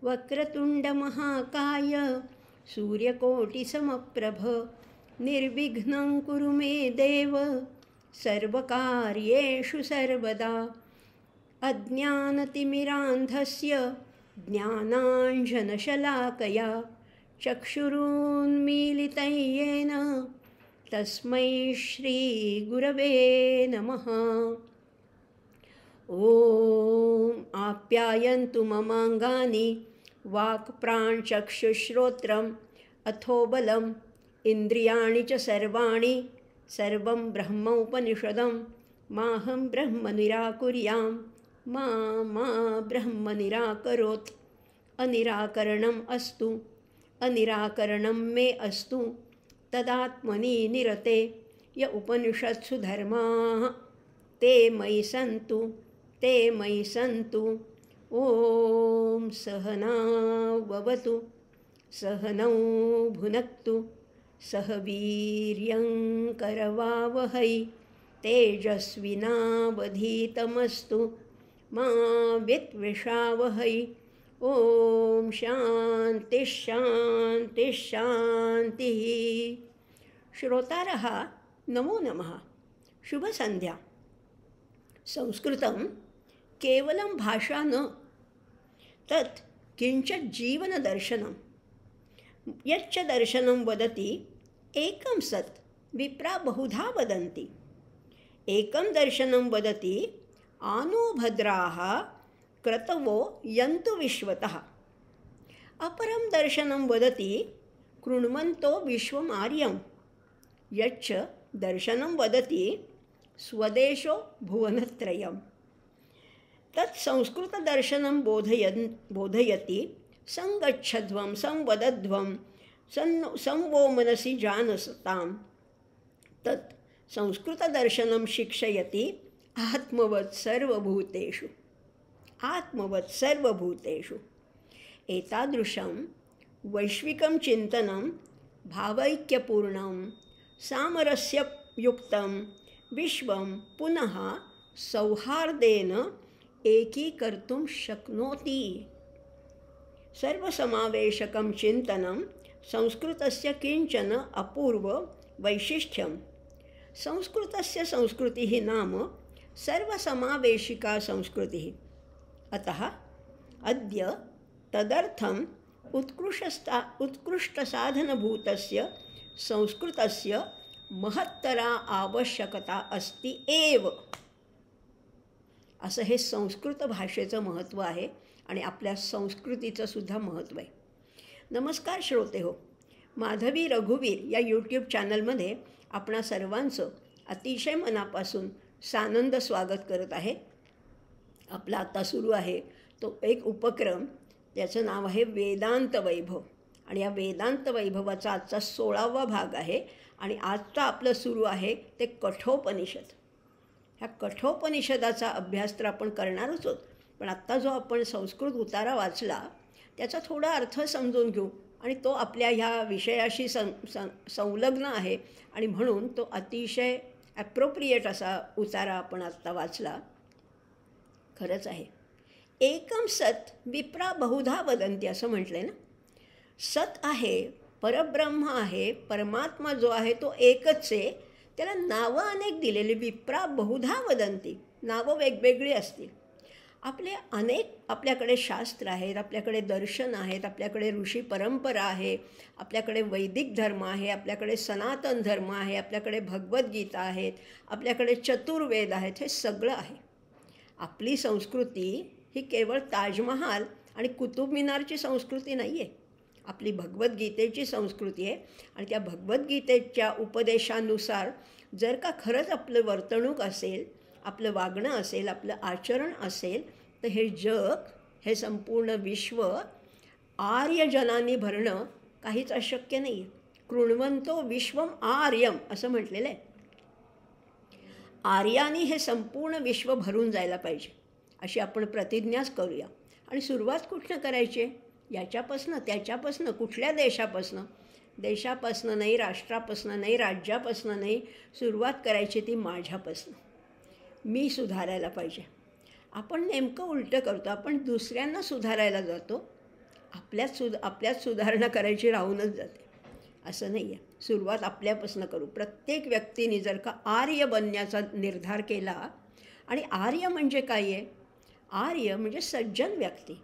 वक्रतुण्डमहाकाय सूर्यकोटिसमप्रभ निर्विघ्नं कुरु मे देव सर्वकार्येषु सर्वदा। अज्ञानतिमिरान्धस्य ज्ञानाञ्जनशलाकया चक्षुरुन्मीलितं येन तस्मै श्रीगुरवे नमः। ॐ आप्यायन्तु ममाङ्गानि वाक्प्राणचक्षुश्रोत्रम् अथो बलम् इन्द्रियाणि च सर्वाणि सर्वं ब्रह्मोपनिषदं माहं ब्रह्म निराकुर्यां मा ब्रह्म निराकरोत्। अनिराकरणम् अस्तु अनिराकरणं मे अस्तु तदात्मनि निरते य उपनिषत्सु धर्माः ते मयि सन्तु ते मयि सन्तु। ॐ सहनाववतु सहनौ भुनक्तु सह वीर्यं करवावहै तेजस्विनावधीतमस्तु मा विद्विषावहै। ॐ शान्तिः शान्तिः शान्तिः। श्रोतारः नमो नमः। शुभसन्ध्या। संस्कृतं केवलं भाषा न, तत् किञ्चित् जीवनदर्शनं। यच्च दर्शनं वदति एकं सत् विप्रा बहुधा वदन्ति। एकं दर्शनं वदति आनो भद्राः क्रतवो यन्तु विश्वतः। अपरं दर्शनं वदति कृण्वन्तो विश्वमार्यं। यच्च दर्शनं वदति स्वदेशो भुवनत्रयम्। तत् संस्कृतदर्शनं बोधयति संगच्छध्वं संवदध्वं संवो मनसि जानसताम्। तत् संस्कृतदर्शनं शिक्षयति आत्मवत् सर्वभूतेषु आत्मवत् सर्वभूतेषु। एतादृशं वैश्विकं चिन्तनं भावैक्यपूर्णं सामरस्ययुक्तं विश्वं पुनः सौहार्देन एकीकर्तुं शक्नोति। सर्वसमावेशकं चिन्तनं संस्कृतस्य किञ्चन अपूर्व वैशिष्ट्यं। संस्कृतस्य संस्कृतिः नाम सर्वसमावेशिका संस्कृतिः। अतः अद्य तदर्थम् उत्कृष्टसाधनभूतस्य संस्कृतस्य महत्तरा आवश्यकता अस्ति एव। असं हे संस्कृत भाषेचं महत्त्व आहे आणि आपल्या संस्कृतीचं सुद्धा महत्त्व आहे। नमस्कार श्रोते हो, माधवी रघुवीर या यूट्यूब चॅनलमध्ये आपणा सर्वांचं अतिशय मनापासून सानंद स्वागत करत आहे। आपला आता सुरू आहे तो एक उपक्रम, त्याचं नाव आहे वेदांत वैभव, आणि या वेदांत वैभवाचा आजचा 16वा भाग आहे। आणि आजचा आपलं सुरू आहे ते कठोपनिषद। ह्या कठोपनिषदाचा अभ्यास तर आपण करणारच आहोत, पण आत्ता जो आपण संस्कृत उतारा वाचला त्याचा थोडा अर्थ समजून घेऊ, आणि तो आपल्या ह्या विषयाशी संलग्न आहे, आणि म्हणून तो अतिशय ॲप्रोप्रिएट असा उतारा आपण आत्ता वाचला। खरंच आहे, एकम सत विप्रा बहुधा वदंती असं म्हटलं आहे ना। सत आहे, परब्रह्म आहे, परमात्मा जो आहे तो एकच आहे। त्याला नावं अनेक दिलेली, विप्रा बहुधा वदंती, नावं वेगवेगळी असतील। आपल्याकडे शास्त्र आहेत, आपल्याकडे दर्शन आहेत, आपल्याकडे ऋषी परंपरा आहे, आपल्याकडे वैदिक धर्म आहे, आपल्याकडे सनातन धर्म आहे, आपल्याकडे भगवद्गीता आहेत, आपल्याकडे चतुर्वेद आहेत, हे सगळं आहे। आपली संस्कृती ही केवळ ताजमहाल आणि कुतुब मिनारची संस्कृती नाही आहे। आपली भगवद्गीतेची संस्कृती आहे, आणि त्या भगवद्गीतेच्या उपदेशानुसार जर का खरंच आपलं वर्तणूक असेल, आपलं वागणं असेल, आपलं आचरण असेल, तर हे जग, हे संपूर्ण विश्व आर्यजनांनी भरणं काहीच अशक्य नाही आहे। कृण्वन्तो विश्वम आर्यम असं म्हटलेलं आहे। आर्यानी हे संपूर्ण विश्व भरून जायला पाहिजे अशी आपण प्रतिज्ञाच करूया। आणि सुरुवात कुठनं करायची? याच्यापासनं, त्याच्यापासनं, कुठल्या देशापासनं नाही, राष्ट्रापासनं नाही, राज्यापासनं नाही, सुरुवात करायची ती माझ्यापासनं। मी सुधारायला पाहिजे। आपण नेमकं उलटं करतो, आपण दुसऱ्यांना सुधारायला जातो आपल्यात सुधारणा करायची राहूनच जाते. असं नाही आहे. सुरुवात आपल्यापासून करू. प्रत्येक व्यक्तीने जर का आर्य बनण्याचा निर्धार केला, आणि आर्य म्हणजे काय आहे? आर्य म्हणजे सज्जन व्यक्ती,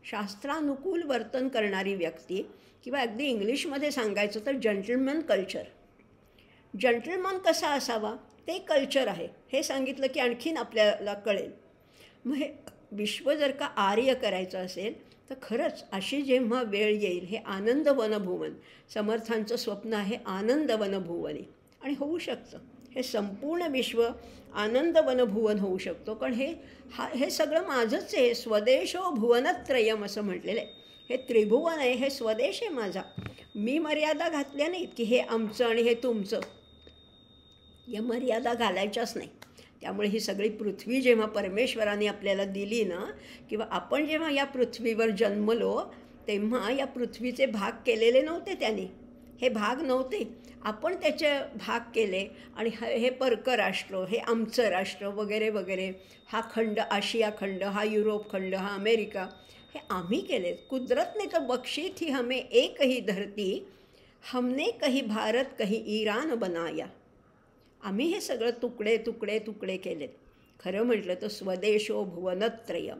शास्त्रानुकूल वर्तन करणारी व्यक्ती, किंवा अगदी इंग्लिशमध्ये सांगायचं तर जंटलमॅन कल्चर. जंटलमॅन कसा असावा ते कल्चर आहे. हे सांगितलं की आणखीन आपल्याला कळेल. मग हे विश्व जर का आर्य करायचं असेल तर खरंच अशी जेव्हा वेळ येईल, हे आनंद वनभुवन, समर्थांचं स्वप्न आहे आनंद वनभुवनी, आणि होऊ शकतं. हे संपूर्ण विश्व आनंद वनभुवन होऊ शकतो. कारण हे सगळं माझंच आहे. स्वदेशो भुवनत्रयम असं म्हटलेलं आहे. हे त्रिभुवन आहे, हे स्वदेश आहे माझा. मी मर्यादा घातल्या नाहीत की हे आमचं आणि हे तुमचं. या मर्यादा घालायच्याच नाही. त्यामुळे ही सगळी पृथ्वी जेव्हा परमेश्वराने आपल्याला दिली ना, किंवा आपण जेव्हा या पृथ्वीवर जन्मलो, तेव्हा या पृथ्वीचे भाग केलेले नव्हते त्यांनी. हे भाग नव्हते, आपण त्याचे भाग केले. आणि हे परकं राष्ट्र, हे आमचं राष्ट्र वगैरे वगैरे, हा खंड आशिया खंड, हा युरोप खंड, हा अमेरिका, हे आम्ही केले. कुदरत ने तो बख्शी थी हमें एक ही धरती, हमने कहीं भारत कहीं ईरान बनाया. आम्ही हे सगळं तुकडे तुकडे तुकडे केलेत. खरं म्हटलं तर स्वदेशो भुवनत्रयम.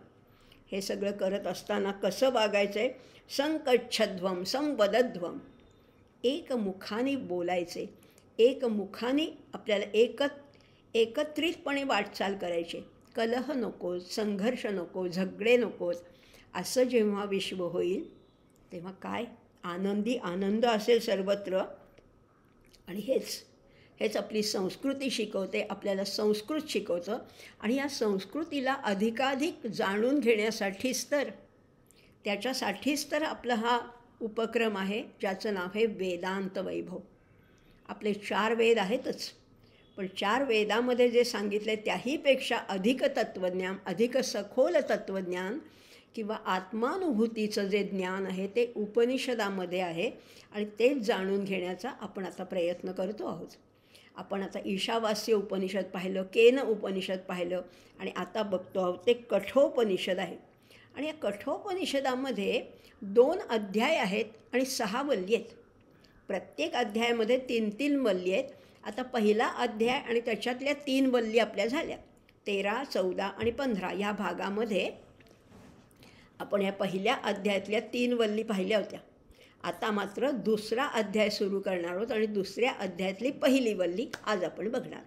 हे सगळं करत असताना कसं वागायचं आहे? संकच्छध्वम संवदध्वम. एकमुखाने बोलायचे, एकमुखाने आपल्याला एकत्रितपणे वाटचाल करायची. कलह नकोच, संघर्ष नको, झगडे नकोच. असं जेव्हा विश्व होईल तेव्हा काय आनंदी आनंद असेल सर्वत्र. आणि हेच आपली संस्कृती शिकवते, आपल्याला संस्कृत शिकवतं. आणि या संस्कृतीला अधिकाधिक जाणून घेण्यासाठीच तर आपला हा उपक्रम आहे, ज्याचं नाव आहे वेदांत वैभव. आपले 4 वेद आहेतच, पण 4 वेदामध्ये जे सांगितले त्याहीपेक्षा अधिक तत्त्वज्ञान, अधिक सखोल तत्त्वज्ञान किंवा आत्मानुभूतीचं जे ज्ञान आहे ते उपनिषदामध्ये आहे. आणि तेच जाणून घेण्याचा आपण आता प्रयत्न करतो आहोत. आपण आता ईशावास्य उपनिषद पाहिलं, केन उपनिषद पाहिलं, आणि आता बघतो आहोत ते कठोपनिषद आहे. आणि या कठोपनिषदामध्ये 2 अध्याय आहेत आणि 6 वल्ली आहेत. प्रत्येक अध्यायामध्ये 3-3 वल्ली आहेत. आता पहिला अध्याय आणि त्याच्यातल्या 3 वल्ली आपल्या झाल्या. 13, 14 आणि 15 या भागामध्ये आपण या पहिल्या अध्यायातल्या 3 वल्ली पाहिल्या होत्या. आता मात्र दुसरा अध्याय सुरू करणार आहोत आणि दुसऱ्या अध्यायातली पहिली वल्ली आज आपण बघणार.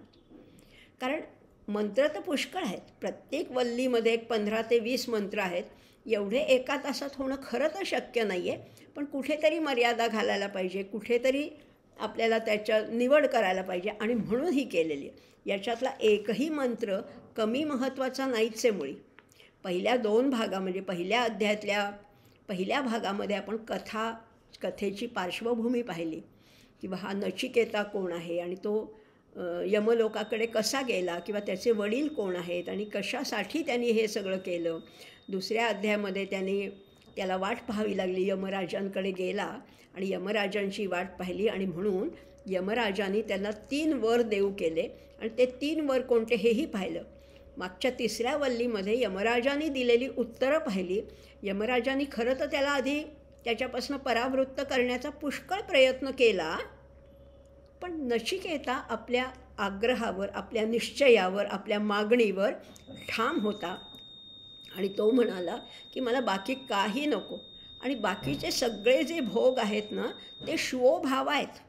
कारण मंत्र तर पुष्कळ आहेत. प्रत्येक वल्लीमध्ये 15 ते 20 मंत्र आहेत. एवढे एका तासात होणं खरं तर शक्य नाही आहे, पण कुठेतरी मर्यादा घालायला पाहिजे, कुठेतरी आपल्याला त्याच्या निवड करायला पाहिजे, आणि म्हणून ही केलेली आहे. याच्यातला एकही मंत्र कमी महत्त्वाचा नाहीच आहे मुळी. पहिल्या 2 भागा म्हणजे पहिल्या अध्यायातल्या पहिल्या भागामध्ये आपण कथेची पार्श्वभूमी पाहिली, किंवा हा नचिकेता कोण आहे आणि तो यमलोकाकडे कसा गेला, किंवा त्याचे वडील कोण आहेत आणि कशासाठी त्यांनी हे सगळं केलं. दुसऱ्या अध्यायामध्ये त्याला वाट पाहावी लागली, यमराजांकडे गेला आणि यमराजांची वाट पाहिली, आणि म्हणून यमराजांनी त्याला 3 वर देऊ केले, आणि ते 3 वर कोणते हेही पाहिलं. मागच्या 3ऱ्या वल्लीमध्ये यमराजांनी दिलेली उत्तरं पाहिली. यमराजांनी खरं तर त्याला आधी त्याच्यापासून परावृत्त करण्याचा पुष्कळ प्रयत्न केला, पण नचिकेता आपल्या आग्रहावर, आपल्या निश्चयावर, आपल्या मागणीवर ठाम होता. आणि तो म्हणाला की मला बाकी काही नको, आणि बाकीचे सगळे जे भोग आहेत ना ते श्वोभाव आहेत.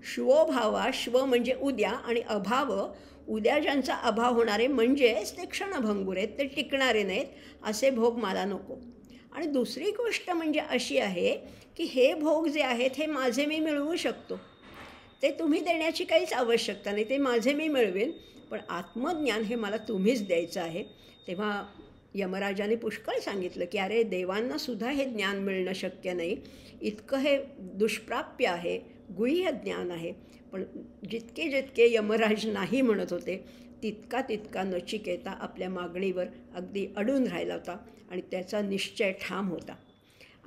श्वोभावा, श्व म्हणजे उद्या, आणि अभाव, उद्या ज्यांचा अभाव होणारे म्हणजेच ते क्षणभंगूर आहेत, ते टिकणारे नाहीत, असे भोग मला नको. आणि दुसरी गोष्ट म्हणजे अशी आहे की हे भोग जे आहेत हे माझे मी मिळवू शकतो, ते तुम्ही देण्याची काहीच आवश्यकता नाही, ते माझे मी मिळवेन, पण आत्मज्ञान हे मला तुम्हीच द्यायचं आहे. तेव्हा यमराजाने पुष्कळ सांगितलं की अरे देवांनासुद्धा हे ज्ञान मिळणं शक्य नाही, इतकं हे दुष्प्राप्य आहे, गुह्य ज्ञान आहे. पण जितके जितके यमराज नाही म्हणत होते तितका नचिकेता आपल्या मागणीवर अगदी अडून राहिला होता, आणि त्याचा निश्चय ठाम होता.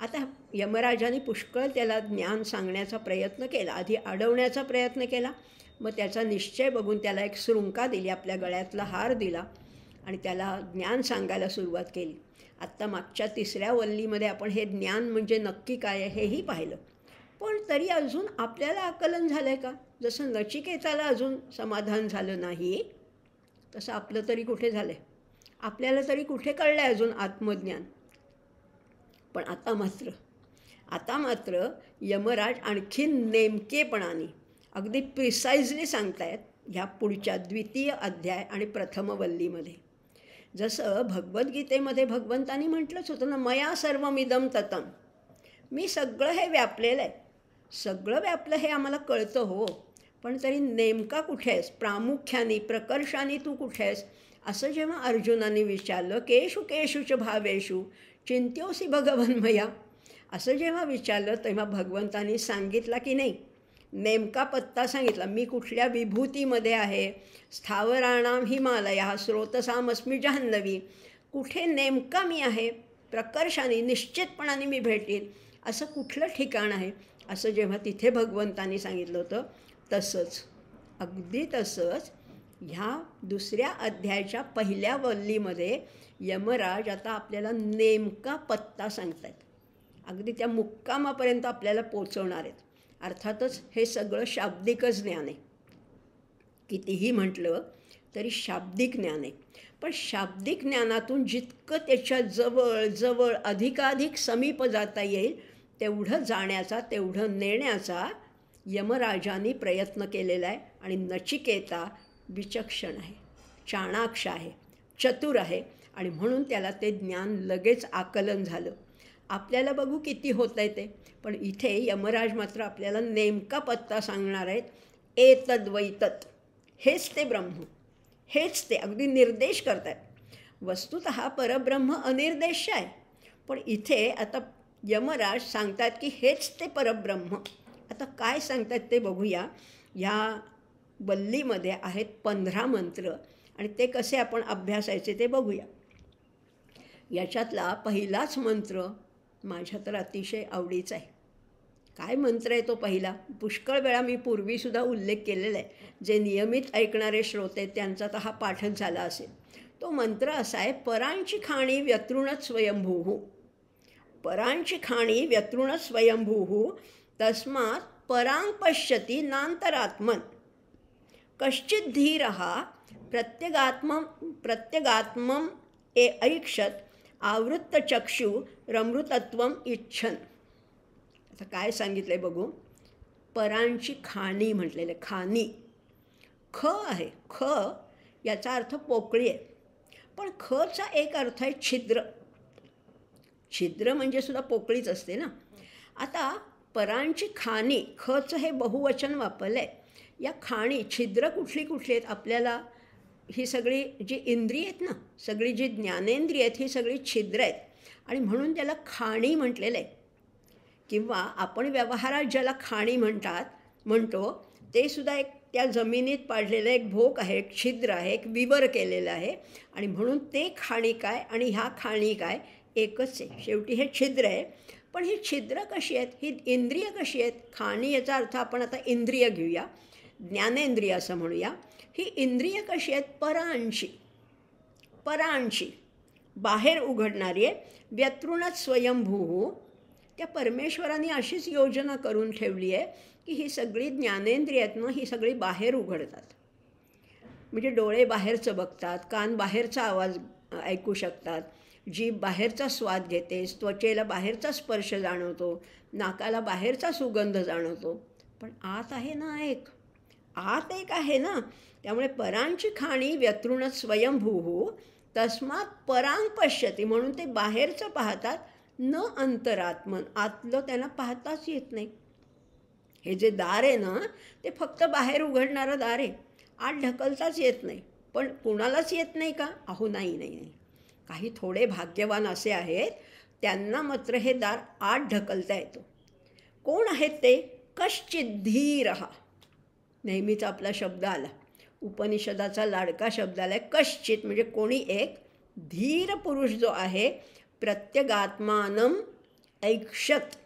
आता यमराजाने पुष्कळ त्याला ज्ञान सांगण्याचा प्रयत्न केला, आधी अडवण्याचा प्रयत्न केला, मग त्याचा निश्चय बघून त्याला एक शृंखा दिली, आपल्या गळ्यातला हार दिला, आणि त्याला ज्ञान सांगायला सुरुवात केली. आत्ता मागच्या 3ऱ्या वल्लीमध्ये आपण हे ज्ञान म्हणजे नक्की काय आहे हेही पाहिलं. पण तरी अजून आपल्याला आकलन झालं आहे का? जसं नचिकेताला अजून समाधान झालं नाही तसं आपलं तरी कुठे झालं आहे? आपल्याला तरी कुठे कळलं आहे अजून आत्मज्ञान? पण आता मात्र यमराज आणखीन नेमकेपणाने अगदी प्रिसाइजली सांगतायत ह्या पुढच्या 2य अध्याय आणि प्रथम वल्लीमध्ये. जसं भगवद्गीतेमध्ये भगवंतानी म्हटलंच होतं ना, मया सर्वमिदं ततं. मी सगळं हे व्यापलेलं आहे. सगळं व्यापलं हे आम्हाला कळतं हो, पण तरी नेमका कुठे आहेस? प्रामुख्याने प्रकर्षाने तू कुठे आहेस? असं जेव्हा अर्जुनाने विचारलं, केषु केषुच भावेषु चिंत्योसी भगवन्मया, असं जेव्हा विचारलं तेव्हा भगवंतानी सांगितला की नाही, नेमका पत्ता सांगितला. मी कुठल्या विभूतीमध्ये आहे? स्थावराणाम हिमालया स्रोतसामस्मी जाह्नवी. कुठे नेमका मी आहे? प्रकर्षाने निश्चितपणाने मी भेटेन असं कुठलं ठिकाण आहे? असं जेव्हा तिथे भगवंतानी सांगितलं होतं, तसंच अगदी तसंच ह्या 2ऱ्या अध्यायाच्या 1ल्या वल्लीमध्ये यमराज आता आपल्याला नेमका पत्ता सांगत आहेत. अगदी त्या मुक्कामापर्यंत आपल्याला पोचवणार आहेत. अर्थातच हे सगळं शाब्दिकच ज्ञान आहे. कितीही म्हटलं तरी शाब्दिक ज्ञान आहे. पण शाब्दिक ज्ञानातून जितकं त्याच्या जवळ जवळ अधिकाधिक समीप जाता येईल तेवढं जाण्याचा, तेवढं नेण्याचा यमराजांनी प्रयत्न केलेला आहे. आणि नचिकेता विचक्षण आहे, चाणाक्ष आहे, चतुर आहे आणि म्हणून त्याला ते ज्ञान लगेच आकलन झालं. आपल्याला बघू किती होत आहे ते. पण इथे यमराज मात्र आपल्याला नेमका पत्ता सांगणार आहेत. एतद्वैतत, हेच ते ब्रह्म, हेच ते अगदी निर्देश करत आहेत. वस्तुतः परब्रह्म अनिर्देश्य आहे, पण इथे आता यमराज सांगतात की हेच ते परब्रह्म. आता काय सांगतात ते बघूया. या वल्लीमध्ये आहेत 15 मंत्र आणि ते कसे आपण अभ्यासायचे ते बघूया. याच्यातला पहिलाच मंत्र माझ्या तर अतिशय आवडीचा आहे. काय मंत्र आहे तो पहिला? पुष्कळ वेळा मी पूर्वीसुद्धा उल्लेख केलेला आहे. जे नियमित ऐकणारे श्रोते त्यांचा तर हा पाठच झाला असेल. तो मंत्र असा आहे, परांची खाणी व्यतृणत स्वयंभूः. परांची खाणी व्यतृणत स्वयंभूः तस्मात् परांग पश्यति नांतरात्मन. कश्चित धीरः प्रत्यगात्मम ऐक्षत आवृत्तचक्षु रमृतत्वम इच्छन. आता काय सांगितलं आहे बघू. परांची खाणी म्हटलेलं आहे. खाणी ख आहे. ख याचा अर्थ पोकळी आहे. पण खचा एक अर्थ आहे छिद्र. छिद्र म्हणजे सुद्धा पोकळीच असते ना. आता परांची खाणी, खचं हे बहुवचन वापरलं आहे. या खाणी छिद्र कुठली कुठली आहेत? आपल्याला ही सगळी जी इंद्रिय आहेत ना, सगळी जी ज्ञानेंद्रिय आहेत ही सगळी छिद्र आहेत आणि म्हणून त्याला खाणी म्हटलेलं आहे. किंवा आपण व्यवहारात ज्याला खाणी म्हणतो ते सुद्धा एक त्या जमिनीत पाडलेलं एक भोक आहे, एक छिद्र आहे, एक विवर केलेलं आहे आणि म्हणून ते खाणी काय आणि ह्या खाणी काय एकच आहे. शेवटी हे छिद्र आहे. पण ही छिद्र कशी आहेत? ही इंद्रिय कशी आहेत? खाणी याचा अर्थ आपण आता इंद्रिय घेऊया, ज्ञानेंद्रिय असं म्हणूया. ही इंद्रिय कशी आहेत? परांशी बाहेर उघडणारी आहे. व्यतृणत स्वयंभूः, त्या परमेश्वराने अशीच योजना करून ठेवली आहे की ही सगळी ज्ञानेंद्रिय आहेत ना, ही सगळी बाहेर उघडतात. म्हणजे डोळे बाहेरचं बघतात, कान बाहेरचा आवाज ऐकू शकतात, जीभ बाहेरचा स्वाद घेते, त्वचेला बाहेरचा स्पर्श जाणवतो, नाकाला बाहेरचा सुगंध जाणवतो. पण आत आहे ना आत एक आहे ना. त्यामुळे परांची खाणी व्यतृणत स्वयंभूः तस्मात परांग पश्यति, म्हणून ते बाहेरचं पाहतात. न अंतरात्मन, आतलं त्यांना पाहताच येत नाही. हे जे दार आहे ना ते फक्त बाहेर उघडणारं दार आहे, आत ढकलताच येत नाही. पण कुणालाच येत नाही का? अहो नाही. काही थोडे भाग्यवान असे आहेत त्यांना मात्र हे दार आत ढकलता येतो. कोण आहेत ते? कश्चित धीरः, नेहमीचा आपला शब्द आला, उपनिषदाचा लाडका शब्द आला आहे. कश्चित म्हणजे कोणी एक, धीर पुरुष जो आहे प्रत्यगात्मानम ऐक्षत.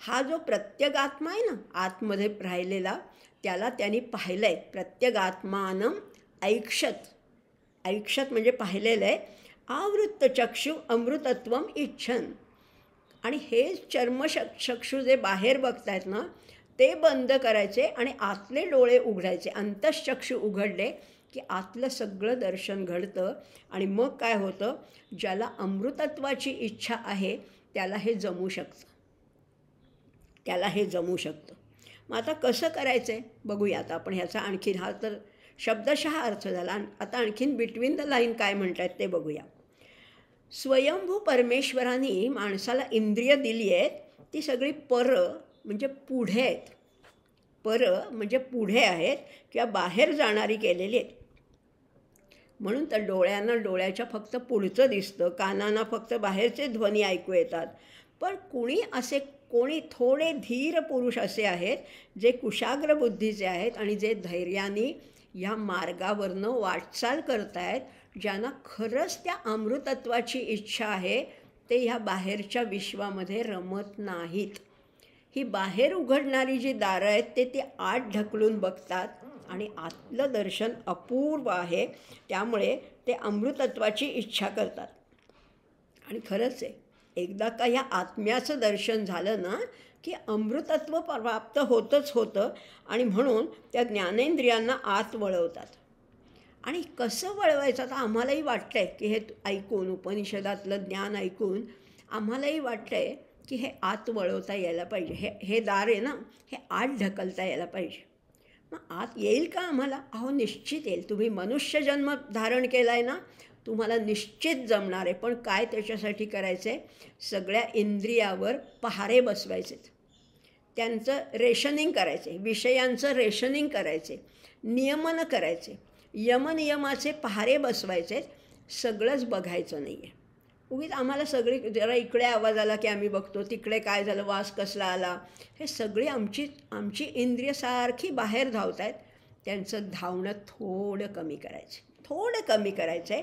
हा जो प्रत्यगात्मा आहे ना आतमध्ये राहिलेला, त्याला त्यांनी पाहिलं आहे. प्रत्यगात्मानम ऐक्षत, आयुष्यात म्हणजे पाहिलेलं आहे, आवृत्त चक्षु अमृतत्वम इच्छन. आणि हे चक्षु जे बाहेर बघतायत ना, ते बंद करायचे आणि आतले डोळे उघडायचे. अंतश्चक्षु उघडले की आतलं सगळं दर्शन घडतं. आणि मग काय होतं, ज्याला अमृतत्वाची इच्छा आहे त्याला हे जमू शकतं, त्याला हे जमू शकतं. मग आता कसं करायचं आहे बघूया. आता आपण ह्याचा आणखीन, हा तर शब्दशः अर्थ झाला, आता आणखीन बिटवीन द लाईन काय म्हणतात ते बघूया. स्वयंभू परमेश्वरांनी माणसाला इंद्रिय दिली आहेत, ती सगळी म्हणजे पुढे आहेत. म्हणजे पुढे आहेत किंवा बाहेर जाणारी केलेली आहेत. म्हणून तर डोळ्यांना डोळ्याच्या फक्त पुढचं दिसतं, कानांना फक्त बाहेरचे ध्वनी ऐकू येतात. पण कोणी थोडे धीर पुरुष असे आहेत जे कुशाग्र बुद्धीचे आहेत आणि जे धैर्याने ह्या मार्गावरनं वाटचाल करतायत, ज्यांना खरंच त्या अमृतत्वाची इच्छा आहे, ते ह्या बाहेरच्या विश्वामध्ये रमत नाहीत. ही बाहेर उघडणारी जी दारं आहेत ते आत ढकलून बघतात आणि आतलं दर्शन अपूर्व आहे, त्यामुळे ते अमृतत्वाची इच्छा करतात. आणि खरंच आहे, एकदा का ह्या आत्म्याचं दर्शन झालं ना की अमृतत्व प्राप्त होतंच होतं. आणि म्हणून त्या ज्ञानेंद्रियांना आत वळवतात. आणि कसं वळवायचं, आता आम्हालाही वाटतं आहे की हे ऐकून, उपनिषदातलं ज्ञान ऐकून आम्हालाही वाटतं आहे की हे आत वळवता यायला पाहिजे, हे दार आहे ना, हे आत ढकलता यायला पाहिजे. मग आत येईल का आम्हाला? अहो निश्चित येईल. तुम्ही मनुष्य जन्म धारण केला आहे ना, तुम्हाला निश्चित जमणार आहे. पण काय त्याच्यासाठी करायचं आहे, सगळ्या इंद्रियावर पहारे बसवायचे, त्यांचं रेशनिंग करायचे, विषयांचं रेशनिंग करायचे, नियमन करायचे, यमनियमाचे पहारे बसवायचे. सगळंच बघायचं नाही आहे. उगीच आम्हाला सगळी जरा इकडे आवाज आला की आम्ही बघतो, तिकडे काय झालं, वास कसला आला, हे सगळी आमची इंद्रिय सारखी बाहेर धावत आहेत. त्यांचं धावणं थोडं कमी करायचं आहे.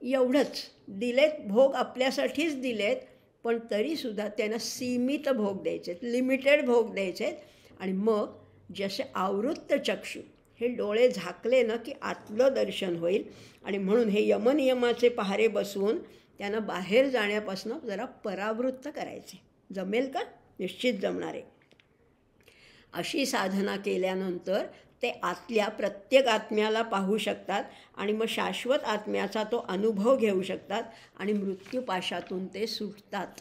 एवढंच दिलेत, भोग आपल्यासाठीच दिलेत, पण तरीसुद्धा त्यांना सीमित भोग द्यायचे आहेत, लिमिटेड भोग द्यायचे आहेत. आणि मग जसे आवृत्त चक्षु, हे डोळे झाकले ना की आतलं दर्शन होईल. आणि म्हणून हे यमनियमाचे पहारे बसवून त्यांना बाहेर जाण्यापासून जरा परावृत्त करायचे. जमेल का? निश्चित जमणार आहे. अशी साधना केल्यानंतर ते आतल्या प्रत्येक आत्म्याला पाहू शकतात आणि मग शाश्वत आत्म्याचा तो अनुभव घेऊ शकतात आणि मृत्यूपाशातून ते सुटतात.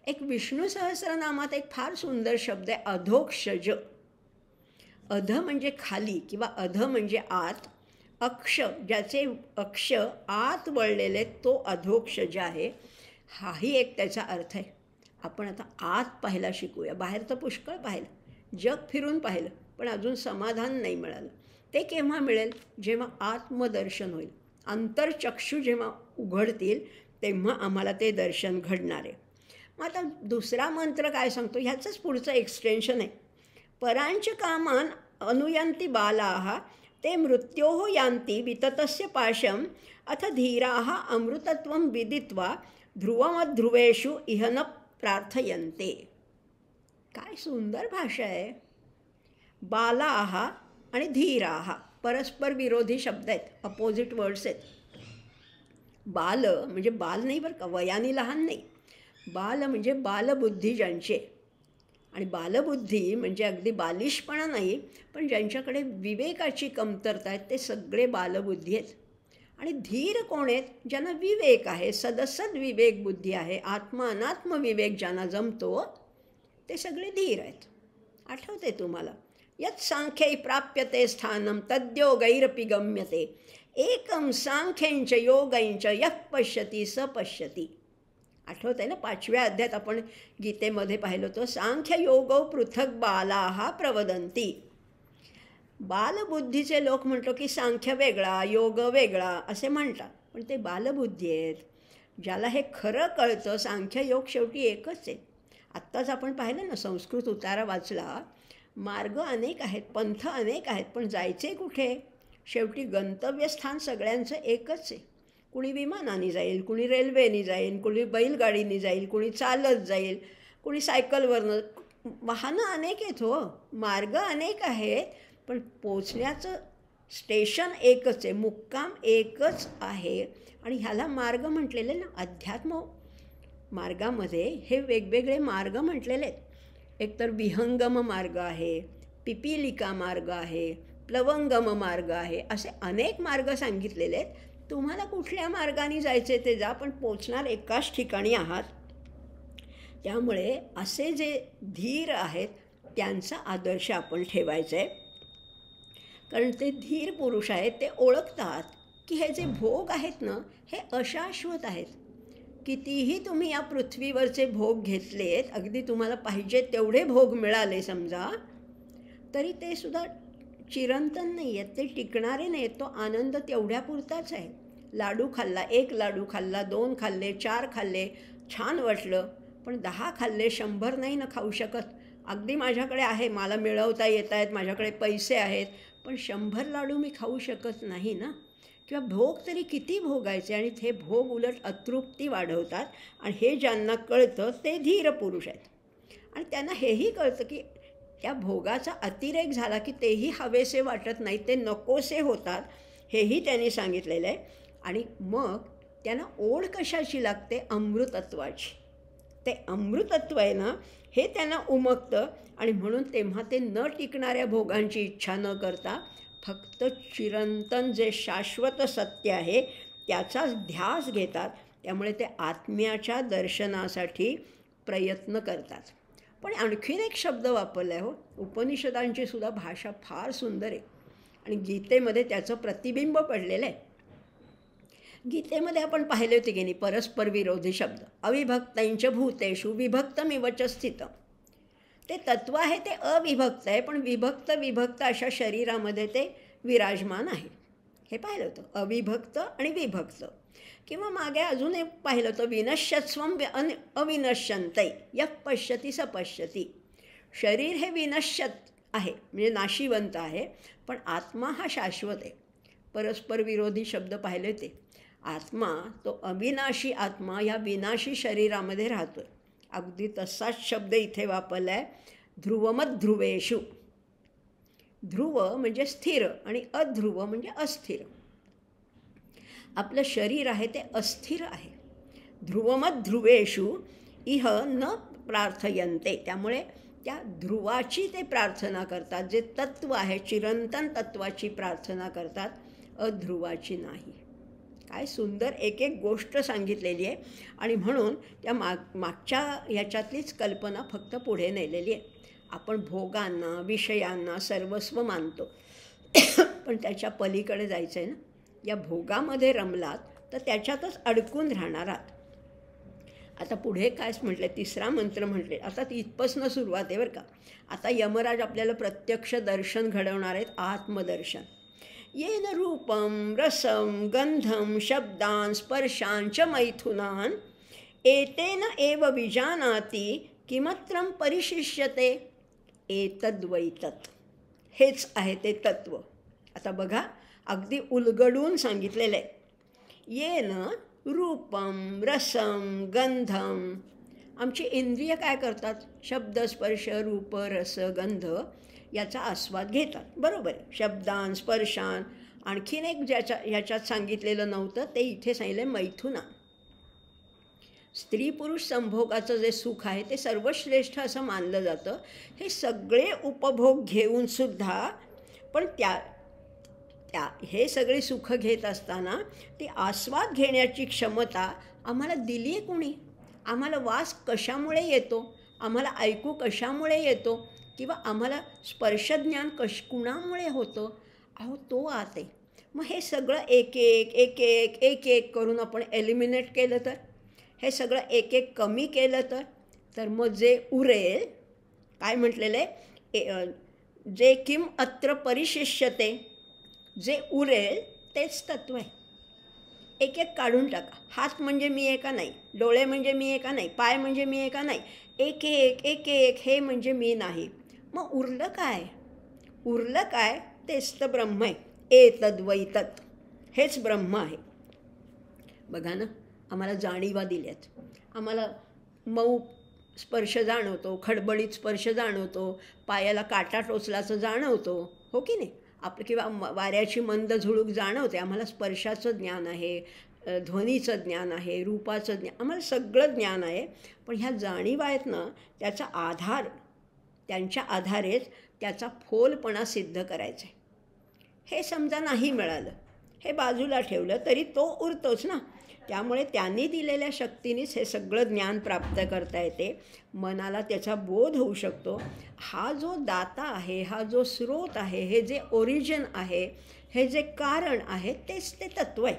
एक विष्णू सहस्रनामात एक फार सुंदर शब्द आहे, अधोक्षज. अध म्हणजे खाली किंवा अध म्हणजे आत. अक्ष, ज्याचे अक्ष आत वळलेले, तो अधोक्षज आहे. हाही एक त्याचा अर्थ आहे. आपण आता आत पाहायला शिकूया. बाहेर तर पुष्कळ पाहिलं, जग फिरून पाहिलं, पण अजून समाधान नाही मिळालं. ते केव्हा मिळेल? जेव्हा आत्मदर्शन होईल. अंतर्चक्षु जेव्हा उघडतील तेव्हा आम्हाला ते दर्शन घडणार आहे. मग आता दुसरा मंत्र काय सांगतो, ह्याचंच पुढचं एक्सटेन्शन आहे. परांच कामान अनुयंती बालाः ते मृत्योः यान्ति विततस्य पाशम अथ धीराः अमृतत्वं विदित्वा ध्रुवमध्रुवेषु इह न प्रार्थयन्ते. काय सुंदर भाषा आहे. बालाः आणि धीराः परस्पर विरोधी शब्द आहेत, अपोजिट वर्ड्स आहेत. बाल म्हणजे बाल नाही बरं का, वयाने लहान नाही. बाल म्हणजे बालबुद्धी ज्यांचे, आणि बालबुद्धी म्हणजे अगदी बालिशपणा नाही, पण ज्यांच्याकडे विवेकाची कमतरता आहे ते सगळे बालबुद्धी आहेत. आणि धीर कोण आहेत? ज्यांना विवेक आहे, सदसद विवेक बुद्धी आहे, आत्मा अनात्म विवेक ज्यांना जमतो ते सगळे धीर आहेत. आठवते तुम्हाला, यत् सांख्यै प्राप्यते स्थानं तद्योगैरपि गम्यते एकं सांख्यंच योगंच यः पश्यति स पश्यति. आठवत आहे ना, 5व्या अध्यायात आपण गीतेमध्ये पाहिलं होतं, सांख्य योगो पृथक बालाः प्रवदन्ति. बालबुद्धीचे लोक म्हणतो की सांख्य वेगळा, योग वेगळा असे म्हणतात, पण ते बालबुद्धी आहेत. ज्याला हे खरं कळतं, सांख्य योग शेवटी एकच आहे. आत्ताच आपण पाहिलं ना, संस्कृत उतारा वाचला, मार्ग अनेक आहेत, पंथ अनेक आहेत, पण जायचे कुठे? शेवटी गंतव्यस्थान सगळ्यांचं एकच आहे. कुणी विमानाने जाईल, कुणी रेल्वेने जाईल, कुणी बैलगाडीने जाईल, कुणी चालत जाईल, कुणी सायकलवरनं. वाहनं अनेक आहेत हो, मार्ग अनेक आहेत, पण पोचण्याचं स्टेशन एकच आहे, मुक्काम एकच आहे. आणि ह्याला मार्ग म्हटलेले ना, अध्यात्म मार्गामध्ये हे वेगवेगळे मार्ग म्हटलेले आहेत. एकतर विहंगम मार्ग आहे, पिपीलिका मार्ग आहे, प्लवंगम मार्ग आहे, असे अनेक मार्ग सांगितलेले आहेत. तुम्हाला कुठल्या मार्गाने जायचे ते जा, पण पोचणार एकाच ठिकाणी आहात. त्यामुळे असे जे धीर आहेत त्यांचा आदर्श आपण ठेवायचा आहे. कारण ते धीर पुरुष आहेत, ते ओळखतात की हे जे भोग आहेत ना, हे अशाश्वत आहेत. कितीही तुम्ही या पृथ्वीवरचे भोग घेतलेत, अगदी तुम्हाला पाहिजे तेवढे भोग मिळाले समजा, तरी ते सुद्धा चिरंतन नाही आहेत, ते टिकणारे नाहीत. तो आनंद तेवढ्यापुरताच आहे. लाडू खाल्ला, 1 लाडू खाल्ला, 2 खाल्ले, 4 खाल्ले, छान वाटलं, पण 10 खाल्ले, 100 नाही ना खाऊ शकत. अगदी माझ्याकडे आहे, मला मिळवता येत आहेत, माझ्याकडे पैसे आहेत, पण 100 लाडू मी खाऊ शकत नाही ना. किंवा भोग तरी किती भोगायचे, आणि ते भोग उलट अतृप्ती वाढवतात. आणि हे ज्यांना कळतं ते धीर पुरुष आहेत. आणि त्यांना हेही कळतं की त्या भोगाचा अतिरेक झाला की तेही हवेसे वाटत नाही, ते नकोसे होतात, हेही त्यांनी सांगितलेलं आहे. आणि मग त्यांना ओढ कशाची लागते? अमृतत्वाची. ते अमृतत्व आहे ना, हे त्यांना उमगतं. आणि म्हणून तेव्हा ते न टिकणाऱ्या भोगांची इच्छा न करता फक्त चिरंतन जे शाश्वत सत्य आहे त्याचाच ध्यास घेतात. त्यामुळे ते आत्म्याच्या दर्शनासाठी प्रयत्न करतात. पण आणखीन एक शब्द वापरला आहे हो, उपनिषदांची सुद्धा भाषा फार सुंदर आहे आणि गीतेमध्ये त्याचं प्रतिबिंब पडलेलं आहे. गीतेमध्ये आपण पाहिले होते की नाही, परस्पर विरोधी शब्द, अविभक्तैंच भूतेषु विभक्तमिवच स्थितम्. ते तत्व आहे ते अविभक्त आहे, पण विभक्त अशा शरीरामध्ये ते विराजमान आहे. हे पाहिलं होतं, अविभक्त आणि विभक्त. किंवा मागे अजून एक पाहिलं होतं, विनश्यत्स्वं अविनश्यन्तै यः पश्यति स पश्यति. शरीर हे विनश्यत आहे, म्हणजे नाशिवंत आहे, पण आत्मा हा शाश्वत आहे. परस्पर विरोधी शब्द पाहिले ते. आत्मा तो अविनाशी आत्मा या विनाशी शरीरामध्ये राहतो आहे. अगदी तसाच शब्द इथे वापरला आहे, ध्रुवमध्रुवेषु. ध्रुव म्हणजे स्थिर आणि अध्रुव म्हणजे अस्थिर. आपलं शरीर आहे ते अस्थिर आहे. ध्रुवमध्रुवेषु इह न प्रार्थयन्ते. त्यामुळे त्या ध्रुवाची ते प्रार्थना करतात, जे तत्व आहे चिरंतन तत्वाची प्रार्थना करतात, अध्रुवाची नाही. काय सुंदर एक एक गोष्ट सांगितलेली आहे. आणि म्हणून त्या मागच्या ह्याच्यातलीच कल्पना फक्त पुढे नेलेली आहे. आपण भोगांना विषयांना सर्वस्व मानतो, पण त्याच्या पलीकडे जायचं आहे ना. या भोगामध्ये रमलात तर त्याच्यातच अडकून राहणार आहात. आता पुढे कायच म्हटलं, तिसरा मंत्र म्हटले. आता इथपासून सुरुवात आहे बरं का. आता यमराज आपल्याला प्रत्यक्ष दर्शन घडवणार आहेत, आत्मदर्शन. येन रूपं रसं गंधं शब्दान् स्पर्शांच मैथुनान् एतेन एव विजानाति किमत्रं परिशिष्यते एतद्वैतत्. हेच आहे ते तत्व. आता बघा, अगदी उलगडून सांगितलेलं आहे. येन रूपं रसं गंधं. आमची इंद्रिय काय करतात? शब्द स्पर्श रूप रस गंध याचा आस्वाद घेतात, बरोबर आहे. शब्दान स्पर्शान. आणखीन एक ह्याच्यात सांगितलेलं नव्हतं ते इथे सांगितलं, मैथुना. स्त्री पुरुष संभोगाचं जे सुख आहे ते सर्वश्रेष्ठ असं मानलं जातं. हे सगळे उपभोग घेऊनसुद्धा पण हे सगळे सुख घेत असताना ती आस्वाद घेण्याची क्षमता आम्हाला दिली आहे कोणी? आम्हाला वास कशामुळे येतो? आम्हाला ऐकू कशामुळे येतो? किंवा आम्हाला स्पर्शज्ञान कुणामुळे होतं? अहो, तो आत आहे. मग हे सगळं एक एक करून आपण एलिमिनेट केलं तर, हे सगळं एक एक कमी केलं तर मग जे उरेल, काय म्हटलेलं आहे, जे किम अत्र परिशिष्यते, जे उरेल तेच तत्व आहे. एक एक काढून टाका. हात म्हणजे मी आहे का नाही, डोळे म्हणजे मी आहे का नाही, पाय म्हणजे मी आहे का नाही, एक एक हे म्हणजे मी नाही. मग उरलं काय? उरलं काय? तेच तर ब्रह्म आहे. एतद्वैतत्. हेच ब्रह्म आहे. बघा ना, आम्हाला जाणीवा दिल्यात. आम्हाला मऊ स्पर्श जाणवतो, खडबडीत स्पर्श जाणवतो, पायाला काटा टोचल्याचं जाणवतो, हो की नाही? किंवा वाऱ्याची मंद झुळूक जाणवते, आम्हाला स्पर्शाचं ज्ञान आहे, ध्वनीचं ज्ञान आहे, रूपाचं ज्ञान, आम्हाला सगळं ज्ञान आहे. पण ह्या जाणीवा आहेत ना, त्याचा आधार, त्यांच्या आधारेच त्याचा फोलपणा सिद्ध करायचा आहे. हे समजा नाही मिळालं, हे बाजूला ठेवलं तरी तो उरतोच ना. त्यामुळे त्यांनी दिलेल्या शक्तीनेच हे सगळं ज्ञान प्राप्त करता येते. मनाला त्याचा बोध होऊ शकतो. हा जो दाता आहे, हा जो स्रोत आहे, हे जे ओरिजिन आहे, हे जे कारण आहे, तेच ते तत्व आहे.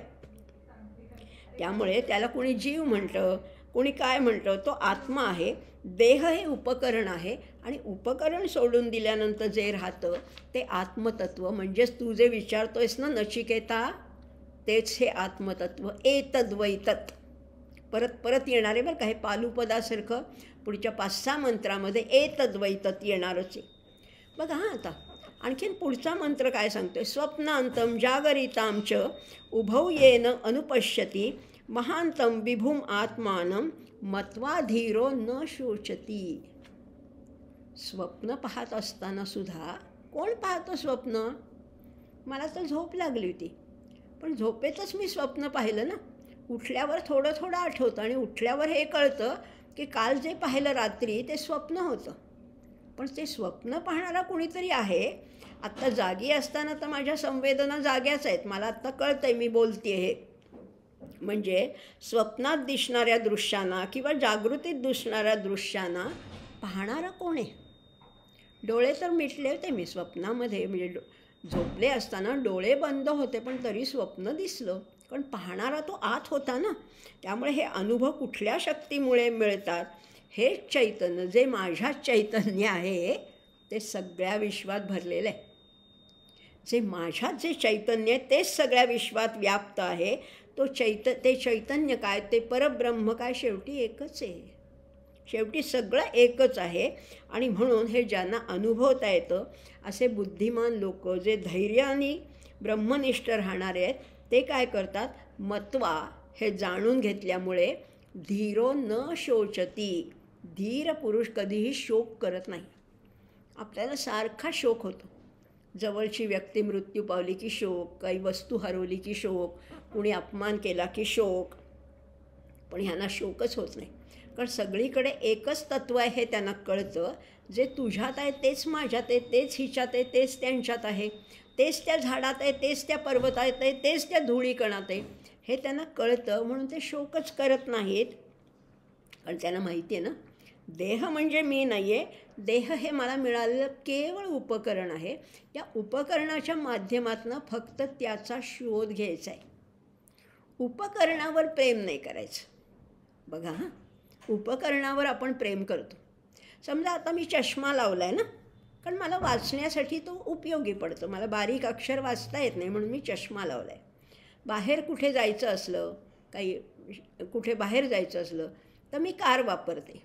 त्यामुळे त्याला कोणी जीव म्हणतं, कोणी काय म्हणतं, तो आत्मा आहे. देह हे उपकरण आहे आणि उपकरण सोडून दिल्यानंतर जे राहतं ते आत्मतत्व. म्हणजेच तू जे विचारतोयस ना नचिकेता, तेच हे आत्मतत्व. एतद्वैतत परत परत येणार आहे बरं का. हे पालुपदासारखं पुढच्या 5-6 मंत्रामध्ये एतद्वैतत येणारच आहे. बघा हां, आता आणखीन पुढचा मंत्र काय सांगतोय. स्वप्नांतम जागरितां च उभौ येन अनुपश्यती महांतम विभुम आत्मानं मत्वा धीरो न शोचती. स्वप्न पाहत असताना सुद्धा कोण पाहतं स्वप्न? मला तर झोप लागली होती, पण झोपेतच मी स्वप्न पाहिलं ना. उठल्यावर थोडं थोडं आठवतं आणि उठल्यावर हे कळतं की काल जे पाहिलं रात्री ते स्वप्न होतं. पण ते स्वप्न पाहणारा कुणीतरी आहे. आत्ता जागी असताना तर माझ्या संवेदना जाग्याच आहेत. मला आत्ता कळतं आहे मी बोलते हे. म्हणजे स्वप्नात दिसणाऱ्या दृश्यांना किंवा जागृतीत दिसणाऱ्या दृश्यांना पाहणारा कोण आहे? डोळे तर मिटले होते मी स्वप्नामध्ये, म्हणजे झोपले असताना डोळे बंद होते पण तरी स्वप्न दिसलं. पण पाहणारा तो आत होता ना. त्यामुळे हे अनुभव कुठल्या शक्तीमुळे मिळतात? हे चैतन्य जे माझ्यात चैतन्य आहे ते सगळ्या विश्वात भरलेलं आहे. जे माझ्यात जे चैतन्य आहे तेच सगळ्या विश्वात व्याप्त आहे. ते चैतन्य काय, ते परब्रह्म काय, शेवटी एकच आहे. शेवटी सगळं एकच आहे. आणि म्हणून हे ज्यांना अनुभवता येतं असे बुद्धिमान लोक जे धैर्याने ब्रह्मनिष्ठ राहणारे आहेत ते काय करतात, मत्वा हे जाणून घेतल्यामुळे धीरो न शोचती. धीर पुरुष कधीही शोक करत नाही. आपल्याला सारखा शोक होतो. जवळची व्यक्ती मृत्यू पावली की शोक, काही वस्तू हरवली की शोक, कुणी अपमान केला की शोक. पण ह्यांना शोकच होत नाही, कारण सगळीकडे एकच तत्व आहे हे त्यांना कळतं. जे तुझ्यात आहे तेच माझ्यात आहे, तेच हिच्यात आहे, तेच त्यांच्यात आहे, तेच त्या झाडात आहे, तेच त्या पर्वतात आहे, तेच त्या धुळीकणात आहे, हे त्यांना कळतं. म्हणून ते शोकच करत नाहीत. कारण त्यांना माहिती आहे ना, देह म्हणजे मी नाही आहे. देह हे मला मिळालेलं केवळ उपकरण आहे. या उपकरणाच्या माध्यमातून फक्त त्याचा शोध घ्यायचा आहे. उपकरणावर प्रेम नाही करायचं. बघा हां, उपकरणावर आपण प्रेम करतो. समजा आता मी चष्मा लावला आहे ना, कारण मला वाचण्यासाठी तो उपयोगी पडतो. मला बारीक अक्षर वाचता येत नाही म्हणून मी चष्मा लावला आहे. बाहेर कुठे जायचं असलं, कुठे बाहेर जायचं असलं तर मी कार वापरते.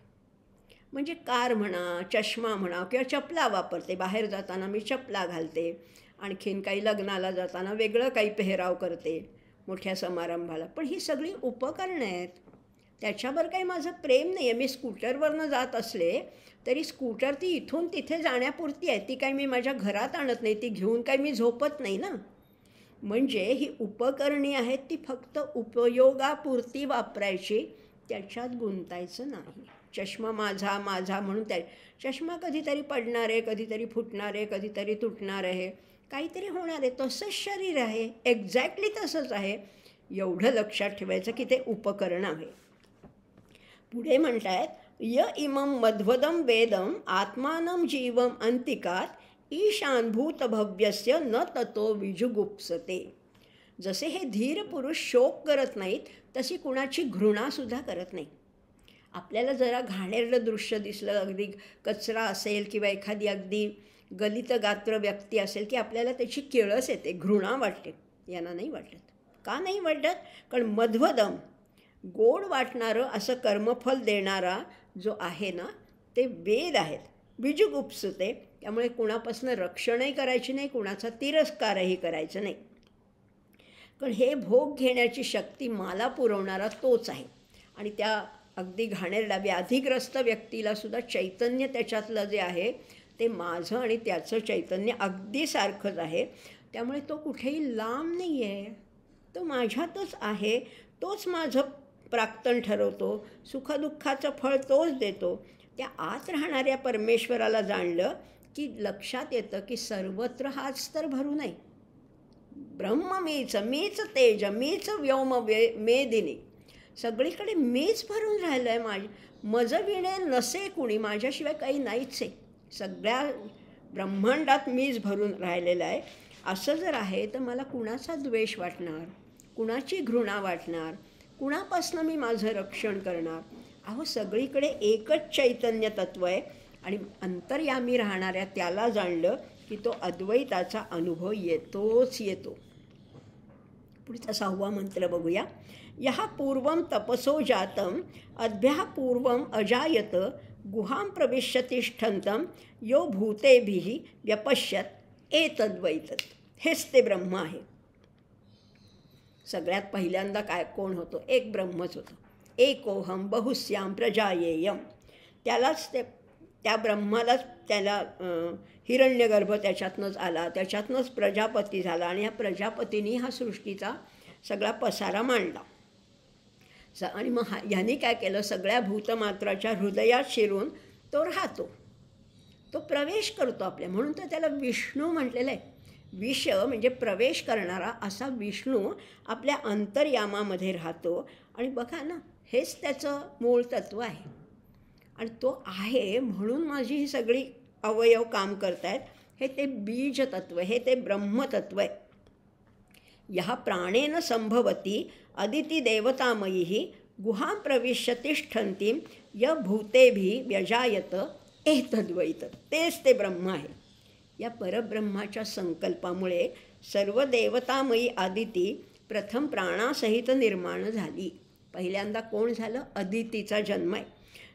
म्हणजे कार म्हणा, चष्मा म्हणा किंवा चपला वापरते. बाहेर जाताना मी चपला घालते. आणखीन काही लग्नाला जाताना वेगळं काही पेहराव करते, मोठ्या समारंभाला. पण ही सगळी उपकरणं आहेत. त्याच्यावर काही माझं प्रेम नाही आहे. मी स्कूटरवरनं जात असले तरी स्कूटर ती इथून तिथे जाण्यापुरती आहे. ती काही मी माझ्या घरात आणत नाही. ती घेऊन काही मी झोपत नाही ना. म्हणजे ही उपकरणे आहेत, ती फक्त उपयोगापुरती वापरायची, त्याच्यात गुंतायचं नाही. चष्मा माझा माझा म्हणून चष्मा कधीतरी पडणार आहे, कधीतरी फुटणार आहे, कधीतरी तुटणार आहे, काहीतरी होणार आहे. तसंच शरीर आहे, एक्झॅक्टली तसंच आहे. एवढं लक्षात ठेवायचं की ते उपकरण आहे. पुढे म्हणतायत, य इमं मध्वदं वेदम आत्मानं जीवम अंतिकात ईशानभूत भव्यस्य न ततो विजुगुप्सते. जसे हे धीर पुरुष शोक करत नाहीत तशी कुणाची घृणासुद्धा करत नाही. आपल्याला जरा घाणेरडं दृश्य दिसलं, अगदी कचरा असेल किंवा एखादी अगदी गलित गात्र व्यक्ती असेल की आपल्याला त्याची किळस येते, घृणा वाटते. यांना नाही वाटत. का नाही वाटत? कारण मध्वदम गोड वाटणारं असं कर्मफल देणारा जो आहे ना ते वेद आहेत. बीजुगुप्सते, त्यामुळे कुणापासून रक्षणही करायची नाही, कुणाचा तिरस्कारही करायचा नाही. कारण हे भोग घेण्याची शक्ती मला पुरवणारा तोच आहे. आणि त्या अगदी घाणेरडा व्याधिग्रस्त व्यक्तीलासुद्धा चैतन्य त्याच्यातलं जे आहे ते माझं आणि त्याचं चैतन्य अगदी सारखंच आहे. त्यामुळे तो कुठेही लांब नाही आहे, तो माझ्यातच आहे. तोच माझं प्राक्तन ठरवतो, सुखदुःखाचं फळ तोच देतो. त्या आत राहणाऱ्या परमेश्वराला जाणलं की लक्षात येतं की सर्वत्र हाच तर भरू नये. ब्रह्म मीच, मीच तेज, मीच व्योम मेदिनी. सगळीकडे मीच भरून राहिलं आहे. मज विणे नसे कुणी, माझ्याशिवाय काही नाहीच आहे. सगळ्या ब्रह्मांडात मीच भरून राहिलेलं आहे. असं जर आहे तर मला कुणाचा द्वेष वाटणार, कुणाची घृणा वाटणार, कुणापासनं मी माझं रक्षण करणार. अहो, सगळीकडे एकच चैतन्य तत्व आहे आणि अंतर्यामी राहणाऱ्या त्याला जाणलं की तो अद्वैताचा अनुभव येतोच येतो. पुढचा 6वा मंत्र बघूया. यः पूर्वं तपसो जातं अद्भ्यः पूर्वं अजायत गुहां प्रविश्य तिष्ठन्तं यो भूतेभिः व्यपश्यत एतद्वैतत्. हेच ते ब्रह्म आहे. सगळ्यात पहिल्यांदा कोण होतो? एक ब्रह्मच होतं. एकोहम बहुस्याम प्रजायेयम. त्यालाच त्या ब्रह्मालाच त्याला हिरण्यगर्भ त्याच्यातनंच आला, त्याच्यातनंच प्रजापती झाला आणि ह्या प्रजापतींनी हा सृष्टीचा सगळा पसारा मांडला. आणि मग ह्यानी काय केलं? सगळ्या भूतमात्राच्या हृदयात शिरून तो राहतो, तो प्रवेश करतो आपल्या. म्हणून तर त्याला विष्णू म्हटलेलं आहे. विष म्हणजे प्रवेश करणारा असा विष्णू आपल्या अंतर्यामामध्ये राहतो. आणि बघा ना, हेच त्याचं मूळ तत्व आहे. आणि तो आहे म्हणून माझी ही सगळी अवयव काम करत आहेत. हे ते बीज तत्व, हे ते ब्रह्मतत्व आहे. यः प्राणेन संभवती अदिती देवतामयी गुहां प्रविश्य तिष्ठन्तीं य भूतेभिः व्यजायत एतद्वैतत्. तेच ते ब्रह्म आहे. या परब्रह्माच्या संकल्पामुळे सर्व देवतामयी आदिती प्रथम प्राणासहित निर्माण झाली. पहिल्यांदा कोण झालं? अदितीचा जन्म आहे.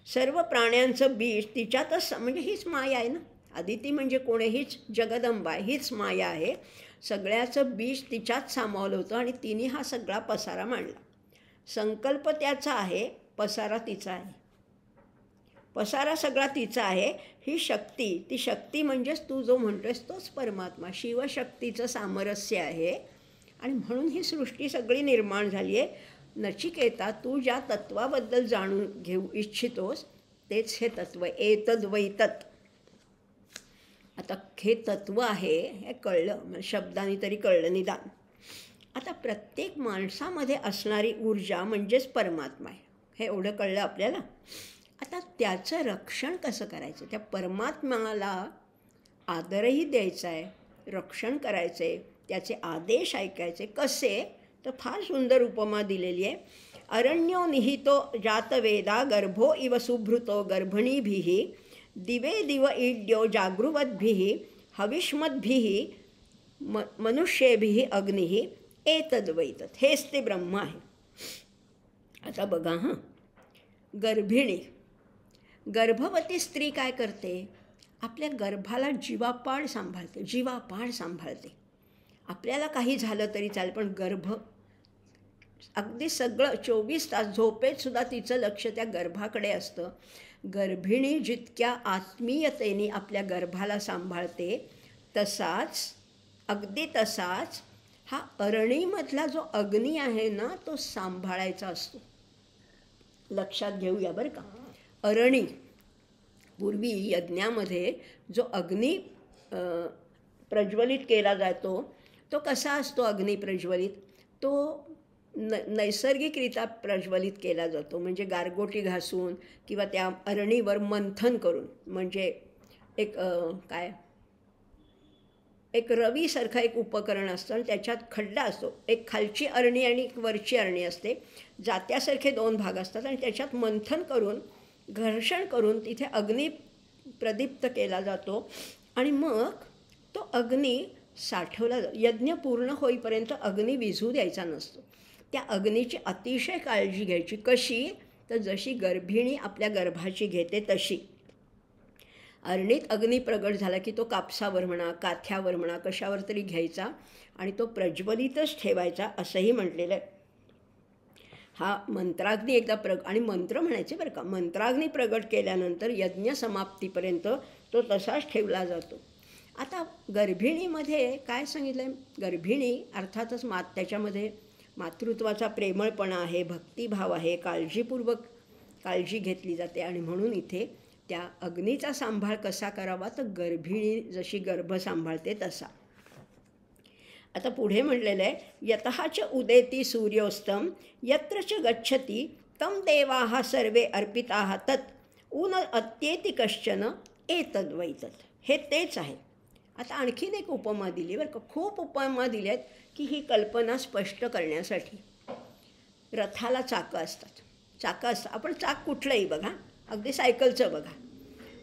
सर्व प्राण्यांचं बीज तिच्यातच, म्हणजे हीच माया आहे ना. अदिती म्हणजे कोणी? हीच जगदंबा आहे, हीच माया आहे. सगळ्याचं बीज तिच्यात सामावलं होतं आणि तिने हा सगळा पसारा मांडला. संकल्प त्याचा आहे, पसारा तिचा आहे. पसारा सगळा तिचा आहे. ही शक्ती, ती शक्ती म्हणजेच तू जो म्हणतोयस तोच परमात्मा, शिवशक्तीचं सामरस्य आहे. आणि म्हणून ही सृष्टी सगळी निर्माण झाली आहे. नचिकेता, तू ज्या तत्वाबद्दल जाणून घेऊ इच्छितोस तेच हे तत्व एतद्वैतत्. आता हे तत्व आहे हे कळलं, शब्दाने तरी कळलं निदान. आता प्रत्येक माणसामध्ये असणारी ऊर्जा म्हणजेच परमात्मा आहे, हे एवढं कळलं आपल्याला. आता त्याचं रक्षण कसं करायचं? त्या परमात्म्याला आदरही द्यायचा आहे, रक्षण करायचं आहे, त्याचे आदेश ऐकायचे. कसे? तर फार सुंदर उपमा दिलेली आहे. अरण्यो निहितो जातवेदा गर्भो इव सुभृतो गर्भिणीभिः दिवे दिव ईड्यो जागृवद्भिः हविष्मद्भिः मनुष्येभिः अग्निः एतद्वैतत्. हेच ते ब्रह्म आहे. आता बघा हां, गर्भिणी, गर्भवती स्त्री काय करते? आपल्या गर्भाला जीवापाड सांभाळते, जीवापाड सांभाळते. आपल्याला काही झालं तरी चालेल, पण गर्भ अगदी सगळं 24 तास झोपेतसुद्धा तिचं लक्ष त्या गर्भाकडे असतं. गर्भिणी जितक्या आत्मीयतेने आपल्या गर्भाला सांभाळते, तसाच, अगदी तसाच हा अरणीमधला जो अग्नी आहे ना, तो सांभाळायचा असतो. लक्षात घेऊया बरं का. अरणी, पूर्वी यज्ञामध्ये जो अग्नी प्रज्वलित केला जातो, तो कसा असतो अग्नी प्रज्वलित? तो नैसर्गिकरित्या प्रज्वलित केला जातो. म्हणजे गारगोटी घासून किंवा त्या अरणीवर मंथन करून. म्हणजे एक रवीसारखं एक उपकरण असतं आणि त्याच्यात खड्डा असतो. एक खालची अरणी आणि एक वरची अरणी असते. जात्यासारखे 2 भाग असतात आणि त्याच्यात मंथन करून, घर्षण करून तिथे अग्नी प्रदीप्त केला जातो. आणि मग तो अग्नी साठवला जातो. यज्ञ पूर्ण होईपर्यंत अग्नी विझू द्यायचा नसतो. त्या अग्नीची अतिशय काळजी घ्यायची. कशी? तर जशी गर्भिणी आपल्या गर्भाची घेते तशी. अरणीत अग्नी प्रगट झाला की तो कापसावर म्हणा, काथ्यावर म्हणा, कशावर तरी घ्यायचा आणि तो प्रज्वलितच ठेवायचा असंही म्हटलेलं आहे. हा मंत्राग्नी एकदा आणि मंत्र म्हणायचे बरं का. मंत्राग्नी प्रगट केल्यानंतर यज्ञ समाप्तीपर्यंत तो तसाच ठेवला जातो. आता गर्भिणीमध्ये काय सांगितलं आहे? गर्भिणी अर्थातच त्याच्यामध्ये मातृत्वाचा प्रेमळपणा आहे, भक्तिभाव आहे, काळजीपूर्वक काळजी घेतली जाते. आणि म्हणून इथे त्या अग्नीचा सांभाळ कसा करावा, तर गर्भिणी जशी गर्भ सांभाळते तसा. आता पुढे म्हटलेलं आहे, यतः च उदेति सूर्योस्तम यत्र च गच्छति तम देवाः सर्वे अर्पिताः तत् ऊन अत्येति कश्चन एतद्वैतत्. हे तेच आहे. आता आणखीन एक उपमा दिली बरं का. खूप उपमा दिल्या आहेत की ही कल्पना स्पष्ट करण्यासाठी. रथाला चाकं असतात. चाकं असतं, आपण चाक कुठलंही बघा, अगदी सायकलचं बघा,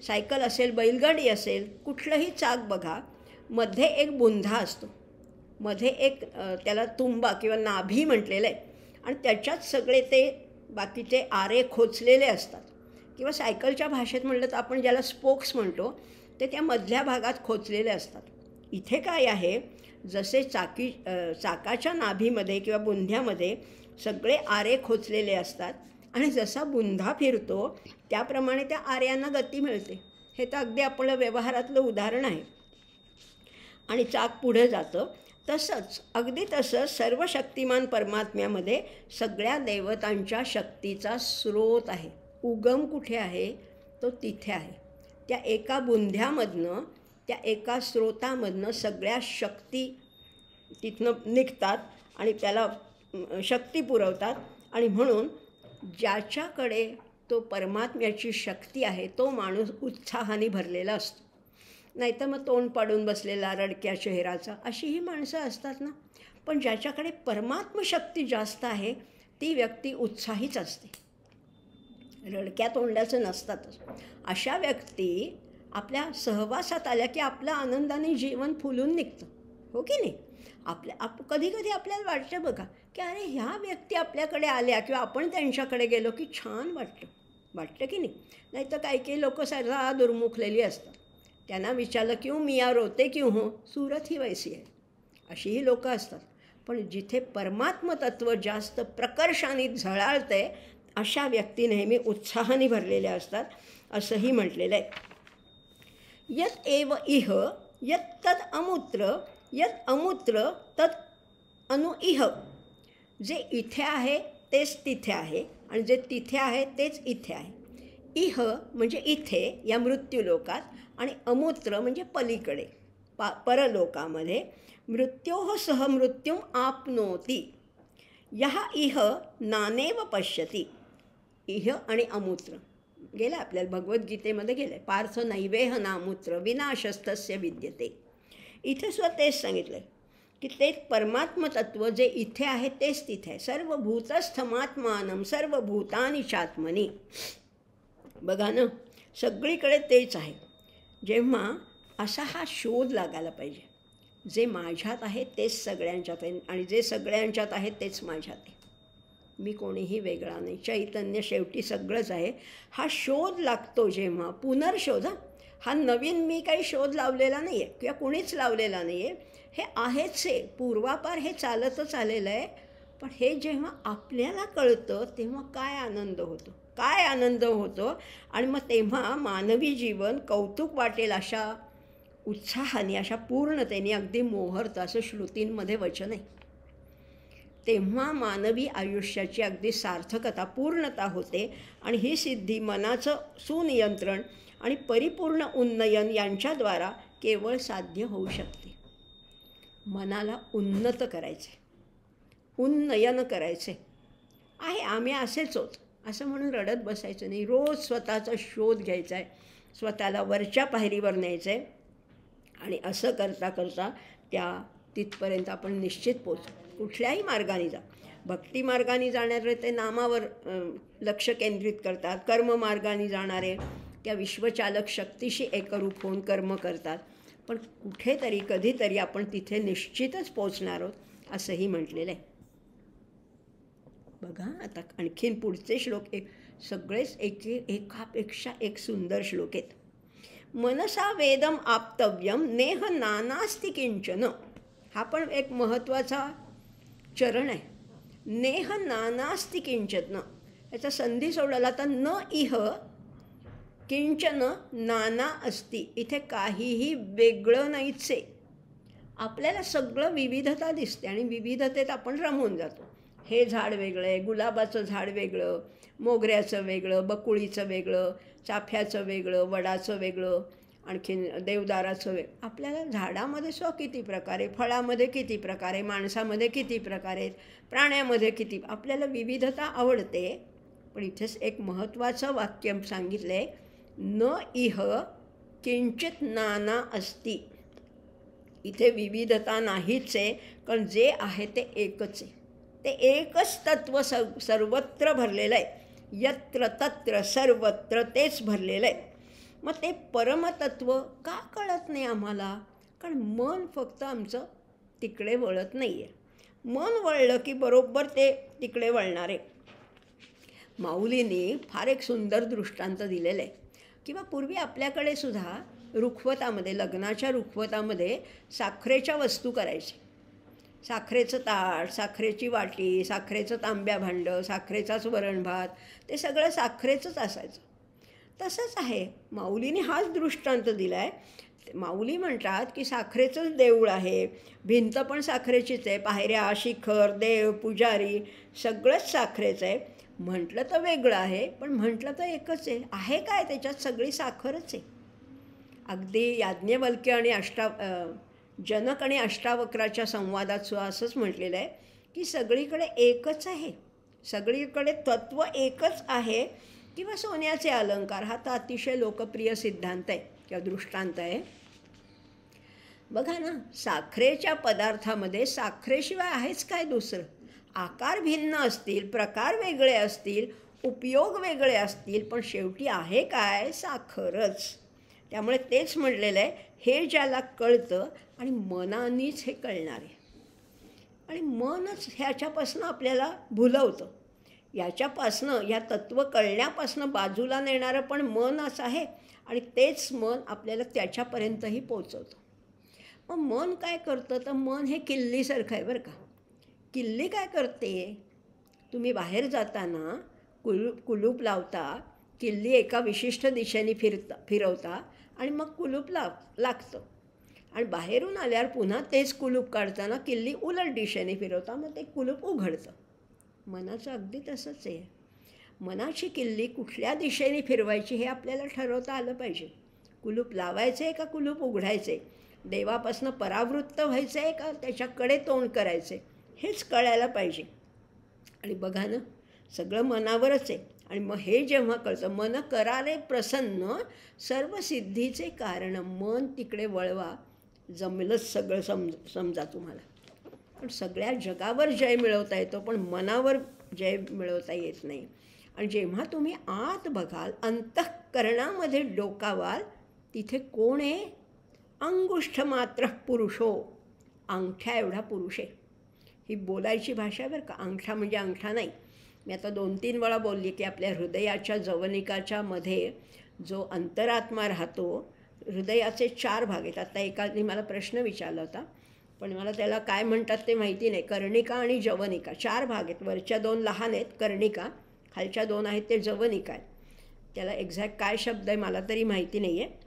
सायकल असेल, बैलगाडी असेल, कुठलंही चाक बघा, मध्ये एक बुंधा असतो, मध्ये एक त्याला तुंबा किंवा नाभी म्हटलेलं आहे, आणि त्याच्यात सगळे ते बाकीचे आरे खोचलेले असतात. किंवा सायकलच्या भाषेत म्हटलं तर आपण ज्याला स्पोक्स म्हणतो ते त्या मधल्या भागात खोचलेले असतात. इथे काय आहे, जसे चाकाच्या नाभीमध्ये किंवा बुंध्यामध्ये सगळे आरे खोचलेले असतात आणि जसा बुंधा फिरतो त्याप्रमाणे त्या आर्यांना गती मिळते. हे तर अगदी आपलं व्यवहारातलं उदाहरण आहे. आणि चाक पुढे जातं. तसंच अगदी तसंच सर्व शक्तिमान परमात्म्यामध्ये सगळ्या देवतांच्या शक्तीचा स्रोत आहे. उगम कुठे आहे, तो तिथे आहे. त्या एका बुंध्यामधनं, त्या एका स्रोतामधनं सगळ्या शक्ती तिथनं निघतात आणि त्याला शक्ती पुरवतात. आणि म्हणून ज्याच्याकडे तो परमात्म्याची शक्ती आहे तो माणूस उत्साहाने भरलेला असतो. नाहीतर मग तोंड पाडून बसलेला, रडक्या चेहराचा, अशी ही माणसं असतात ना. पण ज्याच्याकडे परमात्मशक्ती जास्त आहे ती व्यक्ती उत्साहीच असते, रडक्या तोंडाचं नसतातच. अशा व्यक्ती आपल्या सहवासात आल्या की आपलं आनंदाने जीवन फुलून निघतं, हो की नाही. कधी कधी आपल्याला वाटतं बघा की अरे ह्या व्यक्ती आपल्याकडे आल्या किंवा आपण त्यांच्याकडे गेलो की छान वाटतं की नाही. नाही तर काही लोक सदा दुर्मुखलेली असतात. त्यांना विचारलं क्यों मियाँ रोते क्यों हो, सूरत ही वैसी आहे, अशीही लोकं असतात. पण जिथे परमात्म तत्त्व जास्त प्रकर्षाने झळाळते अशा व्यक्ती नेहमी उत्साहाने भरलेल्या असतात, असंही म्हटलेलं आहे. यत एव इह यत तद अमूत्र यत अमूत्र तद अनु इह. जे इथे आहे तेच तिथे आहे आणि जे तिथे आहे तेच इथे आहे. इह म्हणजे इथे या मृत्यूलोकात, आणि अमूत्र म्हणजे पलीकडे परलोकामध्ये. मृत्योः सह मृत्युम आपनोती यह इह नानेव पश्यती. इह आणि अमूत्र गेलं आपल्याला भगवद्गीतेमध्ये गेलं आहे. पार्थ नैवेह नामूत्र विनाशस्तस्य विद्यते. इथे सुद्धा तेच सांगितलं आहे की तेच परमात्मतत्व जे इथे आहे तेच तिथे आहे. सर्वभूतस्थमात्मानं सर्वभूतानि चात्मनी. बघा ना, सगळीकडे तेच आहे. जेव्हा असा हा शोध लागायला पाहिजे, जे माझ्यात आहे तेच सगळ्यांच्यात आहे आणि जे सगळ्यांच्यात आहे तेच माझ्यात आहे, मी कोणीही वेगळा नाही, चैतन्य शेवटी सगळंच आहे. हा शोध लागतो जेव्हा, पुनर्शोध, हा नवीन मी काही शोध लावलेला नाही आहे किंवा कुणीच लावलेला नाही आहे, हे आहेच आहे, पूर्वापार हे चालतच आलेलं आहे. पण हे जेव्हा आपल्याला कळतं तेव्हा काय आनंद होतो. आणि मग तेव्हा मानवी जीवन कौतुक वाटेल अशा उत्साहाने, अशा पूर्णतेने अगदी मोहरतं, असं श्रुतींमध्ये वचन आहे. तेव्हा मानवी आयुष्याची अगदी सार्थकता, पूर्णता होते. आणि ही सिद्धी मनाचं सुनियंत्रण आणि परिपूर्ण उन्नयन यांच्याद्वारा केवळ साध्य होऊ शकते. मनाला उन्नत करायचे, उन्नयन करायचे आहे. आम्ही असेच होत असं म्हणून रडत बसायचं नाही. रोज स्वतःचा शोध घ्यायचा आहे, स्वतःला वरच्या पायरीवर न्यायचं आहे. आणि असं करता करता तिथपर्यंत आपण निश्चित पोचू. कुठल्याही मार्गाने जा. भक्ती मार्गाने जाणारे ते नामावर लक्ष केंद्रित करतात. कर्ममार्गाने जाणारे त्या विश्वचालक शक्तीशी एकरूप होऊन कर्म करतात. पण कुठेतरी कधीतरी आपण तिथे निश्चितच पोचणार आहोत असंही म्हटलेलं आहे. बघा आता आणखीन पुढचे श्लोक सगळेच एकापेक्षा एक सुंदर श्लोक आहेत. मनसा वेदम आप्तव्यम नेह नानास्ति किंचन. हा पण एक महत्त्वाचा चरण आहे. नेह नानास्ति किंचन, याचा संधी सोडला तर न इह किंचन नाना अस्ति, इथे काहीही वेगळं नाहीच आहे. आपल्याला सगळं विविधता दिसते आणि विविधतेत आपण रमून जातो. हे झाड वेगळं आहे, गुलाबाचं झाड वेगळं, मोगऱ्याचं वेगळं, बकुळीचं वेगळं, चाफ्याचं वेगळं, वडाचं वेगळं, आणखीन देवदाराचं आपल्याला झाडामध्ये किती प्रकार आहे, फळामध्ये किती प्रकार आहे, माणसामध्ये किती प्रकार आहेत, प्राण्यामध्ये किती. आपल्याला विविधता आवडते. पण इथेच एक महत्त्वाचं वाक्य सांगितलं आहे, न इह किंचित नाना अस्ति. इथे विविधता नाहीच आहे, कारण जे आहे ते एकच आहे. ते एकच तत्त्व सर्वत्र भरलेलं आहे. यत्र तत्र सर्वत्र तेच भरलेलं आहे. मग ते परमतत्व का कळत नाही आम्हाला? कारण मन फक्त आमचं तिकडे वळत नाही आहे. मन वळलं की बरोबर ते तिकडे वळणार आहे. माऊलींनी फार एक सुंदर दृष्टांत दिलेलं आहे. किंवा पूर्वी आपल्याकडे सुद्धा रुखवतामध्ये, लग्नाच्या रुखवतामध्ये साखरेच्या वस्तू करायचे. साखरेचं ताट, साखरेची वाटी, साखरेचं तांब्या भांडं, साखरेचाच वरण भात, ते सगळं साखरेचंच असायचं. तसंच आहे, माऊलीने हाच दृष्टांत दिला आहे. माऊली म्हणतात की साखरेचंच देऊळ आहे, भिंत पण साखरेचीच आहे, पायऱ्या, शिखर, देव, पुजारी सगळंच साखरेचं आहे. म्हटलं तर वेगळं आहे, पण म्हटलं तर एकच आहे. आहे काय त्याच्यात? सगळी साखरच आहे. अगदी याज्ञवल्क्य आणि जनक आणि अष्टावक्राच्या संवादात सुद्धा असंच म्हटलेलं आहे की सगळीकडे एकच आहे, सगळीकडे तत्त्व एकच आहे. किंवा सोन्याचे अलंकार, हा तर अतिशय लोकप्रिय सिद्धांत आहे किंवा दृष्टांत आहे. बघा ना, साखरेच्या पदार्थामध्ये साखरेशिवाय आहेच काय दुसरं? आकार भिन्न असतील, प्रकार वेगळे असतील, उपयोग वेगळे असतील, पण शेवटी आहे काय? साखरच. त्यामुळे तेच म्हटलेलं आहे, हे ज्याला कळतं आणि मनानेच हे कळणार आहे. आणि मनच ह्याच्यापासनं आपल्याला भुलवतं. याच्यापासनं, या तत्त्व कळण्यापासनं बाजूला नेणारं पण मनच आहे आणि तेच मन आपल्याला त्याच्यापर्यंतही पोचवतं. मग मन काय करतं? तर मन हे किल्लीसारखं आहे बरं का. किल्ली काय करते? तुम्ही बाहेर जाताना कुलूप लावता, किल्ली एका विशिष्ट दिशेने फिरवता आणि मग कुलूप लागतं. आणि बाहेरून आल्यावर पुन्हा तेच कुलूप काढताना किल्ली उलट दिशेने फिरवता, मग ते कुलूप उघडतं. मनाचं अगदी तसंच आहे. मनाची किल्ली कुठल्या दिशेने फिरवायची हे आपल्याला ठरवता आलं पाहिजे. कुलूप लावायचं आहे का कुलूप उघडायचे? देवापासनं परावृत्त व्हायचं आहे का त्याच्याकडे तोंड करायचे? हेच कळायला पाहिजे. आणि बघा ना, सगळं मनावरच आहे. आणि मग हे जेव्हा कळतं, मन करारे प्रसन्न सर्व सिद्धीचे कारण, मन तिकडे वळवा, जमलंच सगळं समजा तुम्हाला. पण सगळ्या जगावर जय मिळवता येतो, पण मनावर जय मिळवता येत नाही. आणि जेव्हा तुम्ही आत बघाल, अंतःकरणामध्ये डोकावाल, तिथे कोण आहे? अंगुष्ठ मात्र पुरुषो, अंगठ्या एवढा पुरुष आहे. ही बोलायची भाषा बरं का. अंगठा म्हणजे अंगठा नाही. मी आता 2-3 वेळा बोलली की आपल्या हृदयाच्या जवनिकाच्या मध्ये जो अंतरात्मा राहतो, हृदयाचे 4 भाग आहेत. आता एकाने मला प्रश्न विचारला होता, पण मला त्याला काय म्हणतात ते माहिती नाही. कर्णिका आणि जवनिका 4 भाग आहेत. वरच्या 2 लहान आहेत कर्णिका, खालच्या 2 आहेत ते जवनिका आहेत. त्याला एक्झॅक्ट काय शब्द आहे मला तरी माहिती नाही आहे.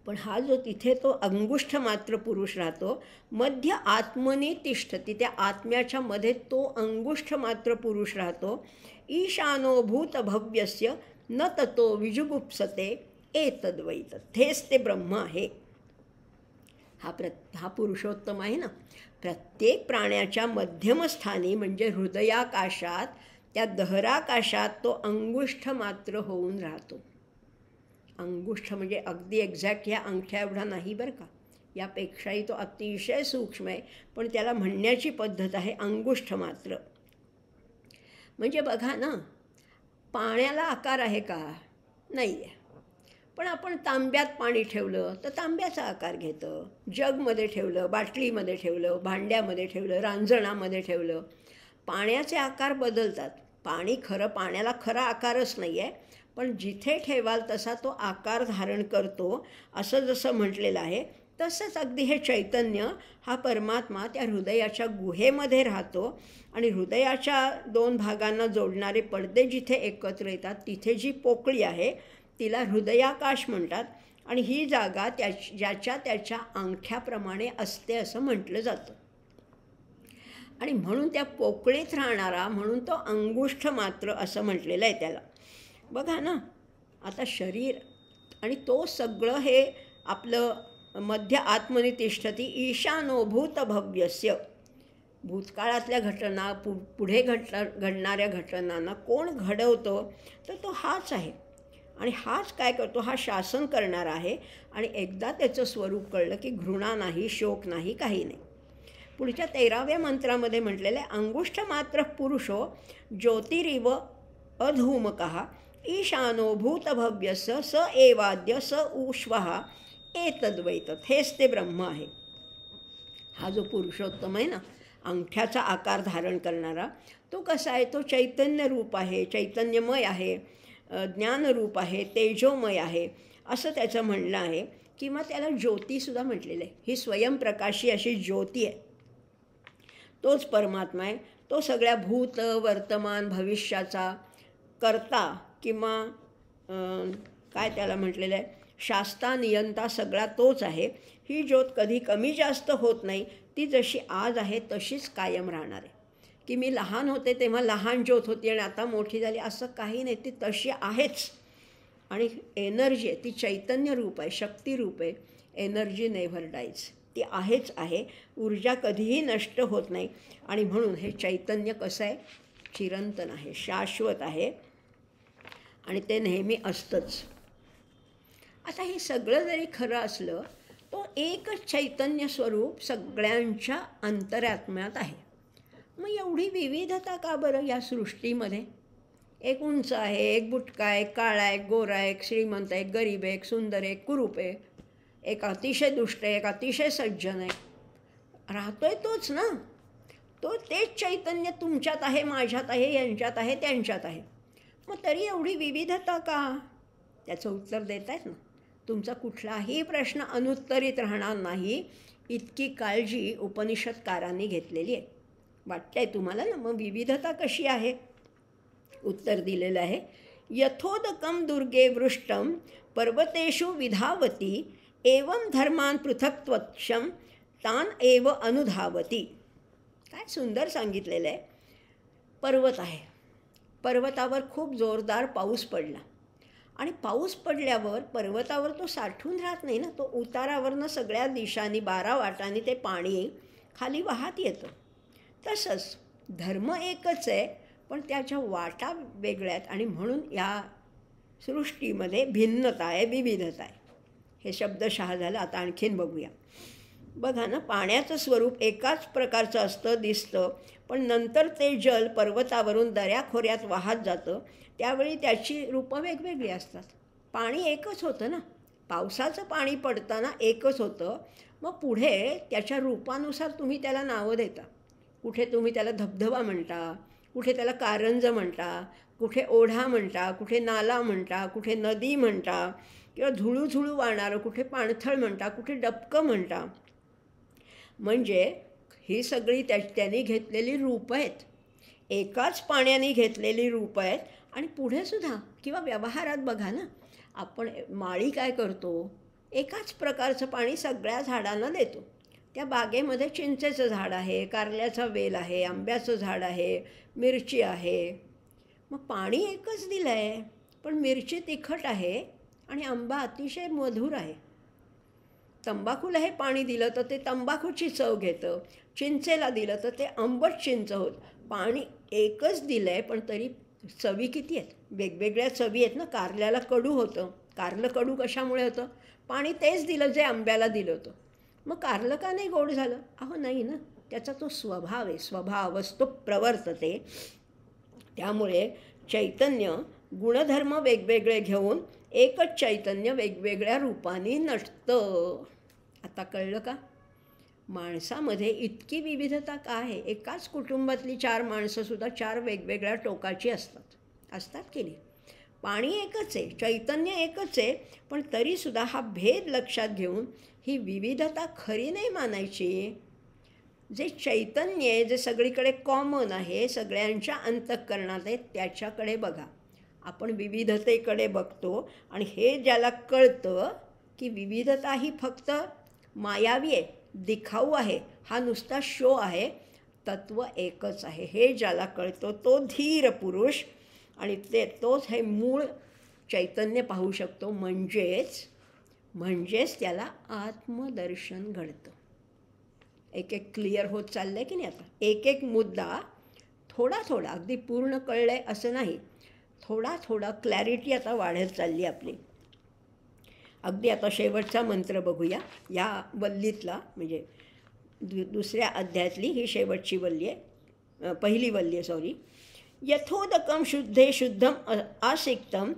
पण हा जो तिथे तो अंगुष्ठ मात्र पुरुष राहतो, मध्य आत्मनी तिष्ठती, त्या आत्म्याच्या मध्ये तो अंगुष्ठ मात्र पुरुष राहतो. ईशानो भूत भव्यस्य न ततो विजुगुप्सते एतद्वैत, हेच ते ब्रह्म आहे. हा पुरुषोत्तम आहे ना. प्रत्येक प्राण्याच्या मध्यमस्थानी म्हणजे हृदयाकाशात, त्या दहराकाशात तो अंगुष्ठ मात्र होऊन राहतो. अंगुष्ठ म्हणजे अगदी एक्झॅक्ट ह्या अंगठ्या एवढा नाही बरं का, यापेक्षाही तो अतिशय सूक्ष्म आहे. पण त्याला म्हणण्याची पद्धत आहे अंगुष्ठ मात्र. म्हणजे बघा ना, पाण्याला आकार आहे का? नाही आहे. पण आपण तांब्यात पाणी ठेवलं तर तांब्याचा आकार घेतं. जगमध्ये ठेवलं, बाटलीमध्ये ठेवलं, भांड्यामध्ये ठेवलं, रांजणामध्ये ठेवलं, पाण्याचे आकार बदलतात. पाण्याला खरा आकारच नाही आहे, पण जिथे ठेवाल तसा तो आकार धारण करतो, असं जसं म्हटलेलं आहे. तसंच अगदी हे चैतन्य, हा परमात्मा त्या हृदयाच्या गुहेमध्ये राहतो आणि हृदयाच्या 2 भागांना जोडणारे पडदे जिथे एकत्र येतात, तिथे जी पोकळी आहे तिला हृदयाकाश म्हणतात आणि ही जागा ज्याच्या त्याच्या अंगठ्याप्रमाणे असते असं म्हटलं जातं. आणि म्हणून त्या पोकळीत राहणारा म्हणून तो अंगुष्ठ मात्र असं म्हटलेलं आहे त्याला. बघा ना, आता शरीर आणि तो सगळं हे आपलं मध्य आत्मनि तिष्ठती ईशानो भूतभव्यस्य. भूतकाळातल्या घटना पुढे घडणाऱ्या घटनांना कोण घडवतो तर तो हाच आहे. आणि हाच काय करतो, हा शासन करणारा आहे. आणि एकदा त्याचं स्वरूप कळलं की घृणा नाही, शोक नाही, काही नाही. पुढच्या 13व्या मंत्रामध्ये म्हटलेलं आहे, अंगुष्ठ मात्र पुरुषो ज्योतिरिव अधूमकः ईशानो भूतभव्यस्य स एवाद्य स ऊष्वः एतद्वैतत्. हेच ते ब्रह्म आहे. हा जो पुरुषोत्तम आहे ना, अंगठ्याचा आकार धारण करणारा, तो कसा आहे, तो चैतन्य रूप आहे, चैतन्यमय आहे, ज्ञानरूप आहे, तेजोमय आहे असं त्याचं म्हणणं आहे. किंवा त्याला ज्योतीसुद्धा म्हटलेलं आहे. ही स्वयंप्रकाशी अशी ज्योती आहे. तोच परमात्मा आहे. तो सगळ्या भूत वर्तमान भविष्याचा कर्ता किंवा काय त्याला म्हटलेलं आहे, शास्ता नियंता सगळा तोच आहे. ही ज्योत कधी कमी जास्त होत नाही. ती जशी आज आहे तशीच कायम राहणार आहे. की मी लहान होते तेव्हा लहान ज्योत होती आणि आता मोठी झाली असं काही नाही. ती तशी आहेच. आणि एनर्जी आहे ती चैतन्य रूप आहे, शक्ती रूप आहे. Energy never dies. ती आहेच आहे. ऊर्जा कधीही नष्ट होत नाही. आणि म्हणून हे चैतन्य कसं आहे, चिरंतन आहे, शाश्वत आहे आणि ते नेहमी असतंच. आता हे सगळं जरी खरं असलं तो एकच चैतन्य स्वरूप सगळ्यांच्या अंतरात्म्यात आहे. मग एवढी विविधता का बरं या सृष्टीमध्ये? एक उंच आहे, एक बुटका आहे, एक काळा आहे, एक गोरा आहे, एक श्रीमंत आहे, एक गरीब आहे, एक सुंदर आहे, एक कुरूप आहे, एक अतिशय दुष्ट आहे, एक अतिशय सज्जन आहे. राहतोय तोच ना. तो तेच चैतन्य तुमच्यात आहे, माझ्यात आहे, यांच्यात आहे, त्यांच्यात आहे. मग तरी एवढी विविधता का? त्याचं उत्तर देत आहेत ना. तुमचा कुठलाही प्रश्न अनुत्तरित राहणार नाही इतकी काळजी उपनिषदकारांनी घेतलेली आहे. वाटतंय तुम्हाला ना. मग विविधता कशी आहे? उत्तर दिलेलं आहे, यथोदकं दुर्गे वृष्टं पर्वतेषु विधावती एवं धर्मान पृथक्त्वक्षं तान एव अनुधावती. काय सुंदर सांगितलेलं आहे. पर्वत आहे, पर्वतावर खूप जोरदार पाऊस पडला आणि पाऊस पडल्यावर पर्वतावर तो साठून राहत नाही ना. तो उतारावरनं सगळ्या दिशांनी 12 वाटांनी ते पाणी खाली वाहत येतं. तसंच धर्म एकच आहे पण त्याच्या वाटा वेगळ्या आहेत. आणि म्हणून या सृष्टीमध्ये भिन्नता आहे, विविधता आहे. हे शब्दशः झालं. आता आणखीन बघूया. बघा ना, पाण्याचं स्वरूप एकाच प्रकारचं असतं, दिसतं. पण नंतर ते जल पर्वतावरून दऱ्याखोऱ्यात वाहत जातं. त्यावेळी त्याची रूपं वेगवेगळी असतात. पाणी एकच होतं ना. पावसाचं पाणी पडताना एकच होतं. मग पुढे त्याच्या रूपानुसार तुम्ही त्याला नावं देता. कुठे तुम्ही त्याला धबधबा म्हणता, कुठे त्याला कारंज म्हणता, कुठे ओढा म्हणता, कुठे नाला म्हणता, कुठे नदी म्हणता किंवा झुळूझुळू वाहणारं कुठे पाणथळ म्हणता, कुठे डबकं म्हणता. म्हणजे ही सगळी त्यांनी घेतलेली रूपं आहेत. एकाच पाण्याने घेतलेली रूपं आहेत. आणि पुढेसुद्धा किंवा व्यवहारात बघा ना, आपण माळी काय करतो, एकाच प्रकारचं पाणी सगळ्या झाडांना देतो. त्या बागेमध्ये चिंचेचं झाड आहे, कारल्याचा वेल आहे, आंब्याचं झाड आहे, मिरची आहे. मग पाणी एकच दिलं आहे पण मिरची तिखट आहे आणि आंबा अतिशय मधुर आहे. तंबाखूला हे पाणी दिलं तर ते तंबाखूची चव घेतं, चिंचेला दिलं तर ते आंबट चिंच होत. पाणी एकच दिलं आहे पण तरी चवी किती आहेत, वेगवेगळ्या चवी आहेत ना. कारल्याला कडू होतं, कारलं कडू कशामुळे होतं, पाणी तेच दिलं जे आंब्याला दिलं होतं. मग कारलं का नाही गोड झालं? अहो नाही ना, त्याचा तो स्वभाव आहे, स्वभावस्तु प्रवर्तते. त्यामुळे चैतन्य गुणधर्म वेगवेगळे घेऊन एकच चैतन्य वेगवेगळ्या रूपाने नटतं. आता कळलं का? माणसामध्ये इतकी विविधता का आहे? एकाच कुटुंबातली 4 माणसंसुद्धा 4 वेगवेगळ्या टोकाची असतात की नाही? पाणी एकच आहे, चैतन्य एकच आहे, पण तरीसुद्धा हा भेद लक्षात घेऊन ही विविधता खरी नाही मानायची. जे चैतन्य आहे, जे सगळीकडे कॉमन आहे, सगळ्यांच्या अंतःकरणात आहे, त्याच्याकडे बघा. आपण विविधतेकडे बघतो आणि हे ज्याला कळतं की विविधता ही फक्त मायावी आहे, दिखाऊ आहे, हा नुसता शो आहे, तत्व एकच आहे, हे ज्याला कळतो तो धीर पुरुष आणि तोच हे मूळ चैतन्य पाहू शकतो. म्हणजेच त्याला आत्मदर्शन घडतं. एक क्लिअर होत चाललं आहे की नाही. आता एक मुद्दा थोडा अगदी पूर्ण कळलं आहे असं नाही, थोडा क्लॅरिटी आता वाढत चालली आपली. अगदी आता शेवटचा मंत्र बघूया या वल्लीतला, म्हणजे दुसऱ्या अध्यायातली ही शेवटची वल्ली आहे, पहिली वल्ली आहे सॉरी. यथोदकं शुद्धे शुद्धम आसिक्तं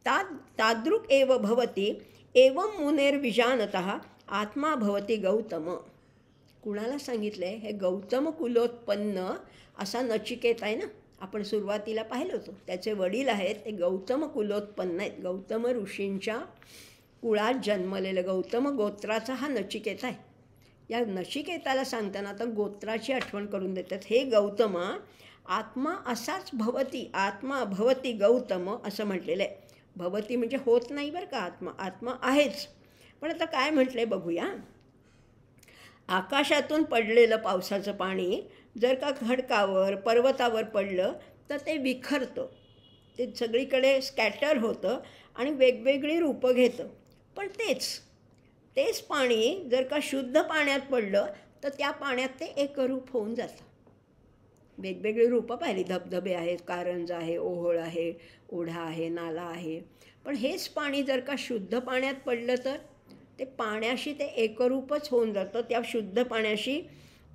तादृक् एव भवति एवं मुनेर्विजानतः आत्मा भवति गौतम. कुणाला सांगितलं आहे? हे गौतम कुलोत्पन्न असा नचिकेत आहे ना, आपण सुरुवातीला पाहिलं होतं. त्याचे वडील आहेत ते गौतम कुलोत्पन्न आहेत, गौतम ऋषींच्या कुळात जन्मलेलं गौतम गोत्राचा हा नचिकेत आहे. या नचिकेताला सांगताना आता गोत्राची आठवण करून देतात. हे गौतमा, आत्मा असाच भवती, आत्मा भवती गौतम असं म्हटलेलं आहे. भवती म्हणजे होत नाही बरं का, आत्मा आहेच. पण आता काय म्हटलं आहे बघूया. आकाशातून पडलेलं पावसाचं पाणी जर का खडकावर पर्वतावर पडलं तर ते विखरतं, ते सगळीकडे स्कॅटर होतं आणि वेगवेगळी रूपं घेतं. पण तेच पाणी जर का शुद्ध पाण्यात पडलं तर त्या पाण्यात ते एकरूप होऊन जातं. वेगवेगळी रूपं पाहिली, धबधबे आहेत, कारंजा आहे, ओहोळ आहे, ओढा आहे, नाला आहे. पण हेच पाणी जर का शुद्ध पाण्यात पडलं तर ते पाण्याशी ते एकरूपच होऊन जातं, त्या शुद्ध पाण्याशी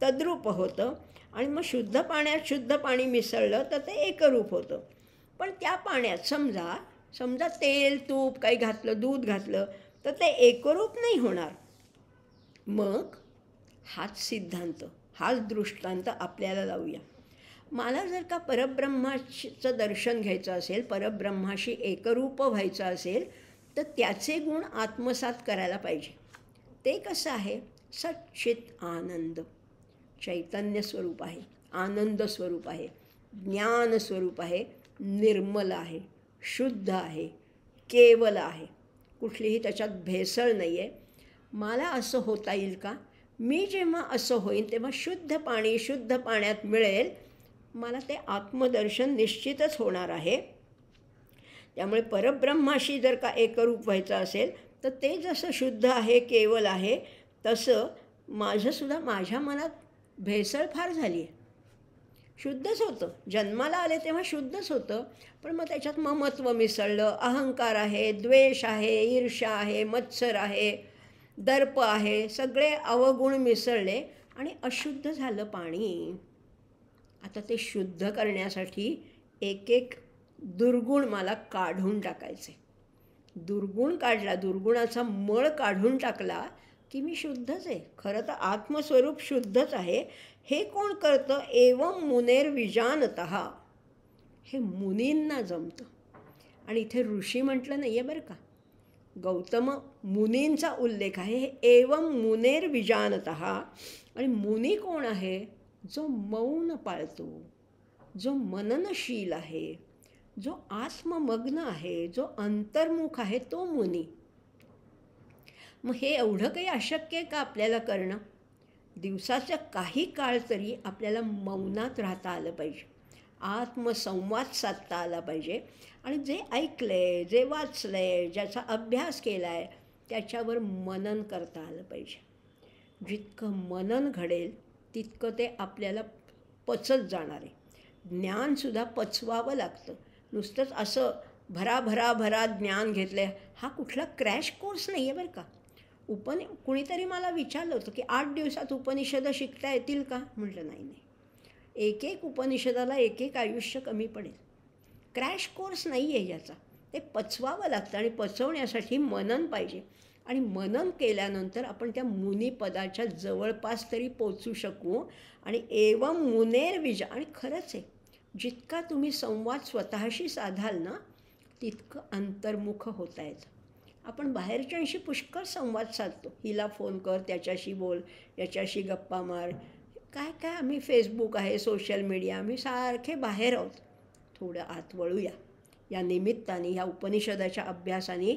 तद्रूप होतं. आणि मग शुद्ध पाण्यात शुद्ध पाणी मिसळलं तर ते एकरूप होतं. पण त्या पाण्यात समजा तेल तूप काही घातलं, दूध घातलं तर ते एकरूप नाही होणार. मग हाच सिद्धांत, हाच दृष्टांत आपल्याला लावूया. मला जर का परब्रह्माचं दर्शन घ्यायचं असेल, परब्रह्माशी एकरूप व्हायचं असेल तर त्याचे गुण आत्मसात करायला पाहिजे. ते कसं आहे? सच्चित आनंद, चैतन्य स्वरूप आहे, आनंद स्वरूप आहे, ज्ञान स्वरूप आहे, निर्मल आहे, शुद्ध आहे, केवल आहे, कुठलीही त्याच्यात भेसळ नाही आहे. मला असं होता येईल का? मी जेव्हा असं होईन तेव्हा शुद्ध पाणी शुद्ध पाण्यात मिळेल, मला ते आत्मदर्शन निश्चितच होणार आहे. त्यामुळे परब्रह्माशी जर का एकरूप व्हायचं असेल तर ते जसं शुद्ध आहे, केवल आहे, तसं माझंसुद्धा माझ्या मनात भेसळ फार झाली आहे. शुद्धच होतं, जन्माला आले तेव्हा शुद्धच होतं, पण मग त्याच्यात ममत्व मिसळलं, अहंकार आहे, द्वेष आहे, ईर्ष्या आहे, मत्सर आहे, दर्प आहे, सगळे अवगुण मिसळले आणि अशुद्ध झालं पाणी. आता ते शुद्ध करण्यासाठी एक दुर्गुण मला काढून टाकायचे. दुर्गुण काढला, दुर्गुणाचा मळ काढून टाकला की मी शुद्धच आहे. खरं तर आत्मस्वरूप शुद्धच आहे. हे कोण करतं? एवं मुनेर्विजानतः, हे मुनींना जमतं. आणि इथे ऋषी म्हटलं नाही आहे बरं का, गौतम मुनींचा उल्लेख आहे. हे एवं मुनेर्विजानतः. आणि मुनी कोण आहे? जो मौन पाळतो, जो मननशील आहे, जो आत्ममग्न आहे, जो अंतर्मुख आहे, तो मुनी. मग हे एवढं काही अशक्य आहे का आपल्याला करणं? दिवसाचा काही काळ तरी आपल्याला मौनात राहता आलं पाहिजे, आत्मसंवाद साधता आला पाहिजे. आणि जे ऐकलं आहे, जे वाचलं आहे, ज्याचा अभ्यास केला आहे, त्याच्यावर मनन करता आलं पाहिजे. जितकं मनन घडेल तितकं ते आपल्याला पचत जाणार आहे. ज्ञानसुद्धा पचवावं लागतं. नुसतंच असं भरा ज्ञान घेतलं आहे, हा कुठला क्रॅश कोर्स नाही आहे बरं का. कुणीतरी मला विचारलं होतं की 8 दिवसात उपनिषदं शिकता येतील का? म्हटलं नाही. एक उपनिषदाला एक आयुष्य कमी पडेल. क्रॅश कोर्स नाही आहे याचा. ते पचवावं लागतं आणि पचवण्यासाठी मनन पाहिजे. आणि मनन केल्यानंतर आपण त्या मुनिपदाच्या जवळपास तरी पोचू शकू. आणि एवं मुनेर्विजा. आणि खरंच आहे, जितका तुम्ही संवाद स्वतःशी साधाल ना तितकं अंतर्मुख होता येतं. आपण बाहेरच्यांशी पुष्कळ संवाद साधतो. हिला फोन कर, त्याच्याशी बोल, याच्याशी गप्पा मार, काय आम्ही फेसबुक आहे, सोशल मीडिया, आम्ही सारखे बाहेर आहोत. थोडं आत वळूया. या निमित्ताने ह्या उपनिषदाच्या अभ्यासाने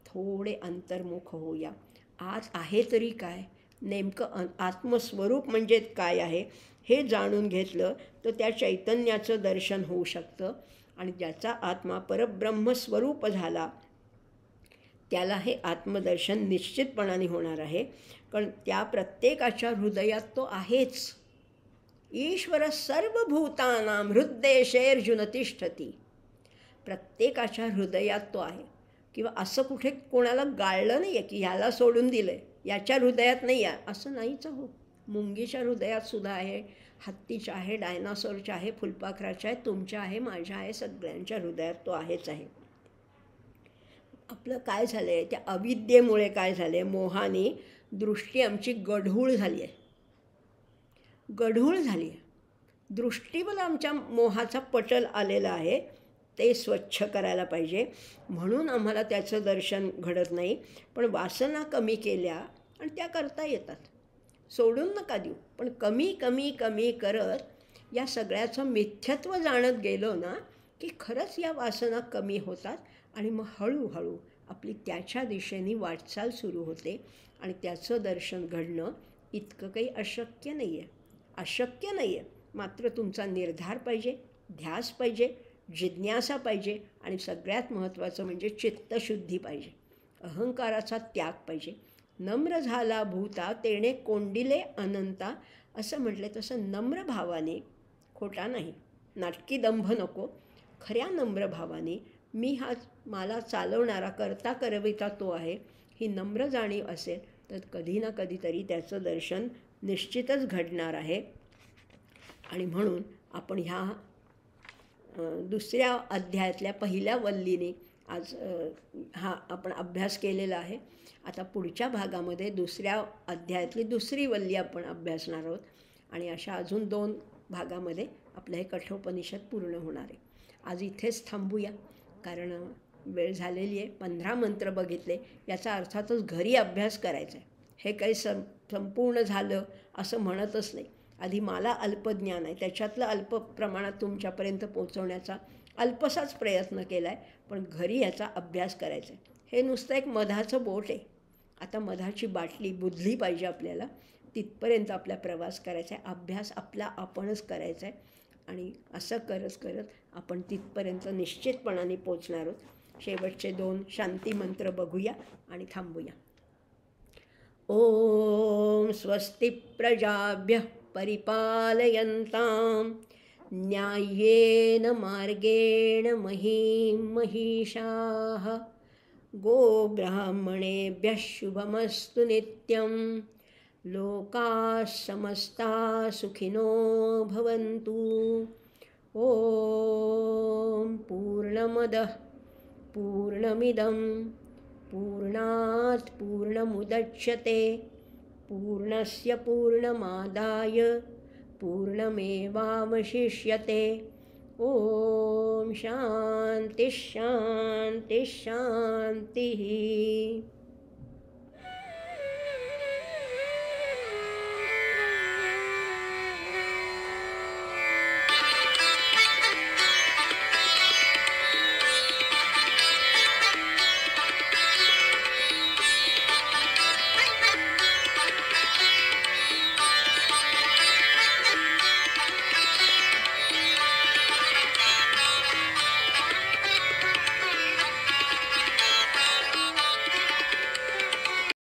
थोडे अंतर्मुख होऊया. आज आहे तरी काय, नेमकं आत्मस्वरूप म्हणजे काय आहे हे जाणून घेतलं तर त्या चैतन्याचं दर्शन होऊ शकतं. आणि ज्याचा आत्मा परब्रह्मस्वरूप झाला त्याला हे आत्मदर्शन निश्चितपणाने होणार आहे. कारण त्या प्रत्येकाच्या हृदयात तो आहेच. ईश्वर सर्वभूतानां हृद्देशेऽर्जुन तिष्ठती. प्रत्येकाच्या हृदयात तो आहे. किंवा असं कुठे कोणाला गाळलं नाही आहे की ह्याला सोडून दिलं आहे, याच्या हृदयात नाही आहे, असं नाहीच हो. मुंगीच्या हृदयात सुद्धा आहे, हत्तीच्या आहे, डायनासोरच्या आहे, फुलपाखराच्या आहे, तुमच्या आहे, माझ्या आहे, सगळ्यांच्या हृदयात तो आहेच आहे. आपलं काय झालं आहे, त्या अविद्येमुळे काय झालं आहे, मोहाने दृष्टी आमची गढूळ झाली आहे. गढूळ झाली आहे. दृष्टीवर आमच्या मोहाचा पटल आलेला आहे. ते स्वच्छ करायला पाहिजे. म्हणून आम्हाला त्याचं दर्शन घडत नाही. पण वासना कमी केल्या आणि त्या करता येतात. सोडून नका देऊ, पण कमी कमी कमी करत या सगळ्याचं मिथ्यत्व जाणत गेलो ना की खरंच या वासना कमी होतात. आणि मग हळूहळू आपली त्याच्या दिशेने वाटचाल सुरू होते. आणि त्याचं दर्शन घडणं इतकं काही अशक्य नाही आहे. अशक्य नाही आहे, मात्र तुमचा निर्धार पाहिजे, ध्यास पाहिजे, जिज्ञासा पाहिजे. आणि सगळ्यात महत्त्वाचं म्हणजे चित्तशुद्धी पाहिजे. अहंकाराचा त्याग पाहिजे. नम्र झाला भूता तेणे कोंडिले अनंता असं म्हटलं. तसं नम्र भावाने, खोटा नाही, नाटकी दंभ नको, खऱ्या नम्र भावाने मी हा मला चालवणारा करता करविता तो आहे ही नम्र जाणीव असेल तर कधी ना कधीतरी त्याचं दर्शन निश्चितच घडणार आहे. आणि म्हणून आपण ह्या दुसऱ्या अध्यायातल्या पहिल्या वल्लीने आज हा आपण अभ्यास केलेला आहे. आता पुढच्या भागामध्ये दुसऱ्या अध्यायातली दुसरी वल्ली आपण अभ्यासणार आहोत. आणि अशा अजून 2 भागामध्ये आपलं हे कठोपनिषद पूर्ण होणार आहे. आज इथेच थांबूया, कारण वेळ झालेली आहे. 15 मंत्र बघितले, याचा अर्थातच घरी अभ्यास करायचा आहे. हे काही संपूर्ण झालं असं म्हणतच नाही. आधी मला अल्पज्ञान आहे, त्याच्यातलं अल्प प्रमाणात तुमच्यापर्यंत पोचवण्याचा अल्पसाच प्रयत्न केला आहे. पण घरी याचा अभ्यास करायचा आहे. हे नुसतं एक मधाचं बोट आहे. आता मधाची बाटली बुधली पाहिजे आपल्याला. तिथपर्यंत आपला प्रवास करायचा आहे. अभ्यास आपला आपणच करायचा आहे. आणि असं करत करत आपण तिथपर्यंत निश्चितपणाने पोचणार आहोत. शेवटचे 2 शांती मंत्र बघूया आणि थांबूया. ओम स्वस्ति प्रजाभ्यः परिपालयन्तां न्याय्येन मार्गेण महीं महिषाः गोब्राह्मणेभ्यः शुभमस्तु नित्यं लोकाः समस्ताः सुखिनो भवन्तु. ओम पूर्णमदः पूर्णमिदं पूर्णात् पूर्णमुदच्यते पूर्णस्य पूर्णमादाय पूर्णमेवावशिष्यते. ओम शांति शांति शांति.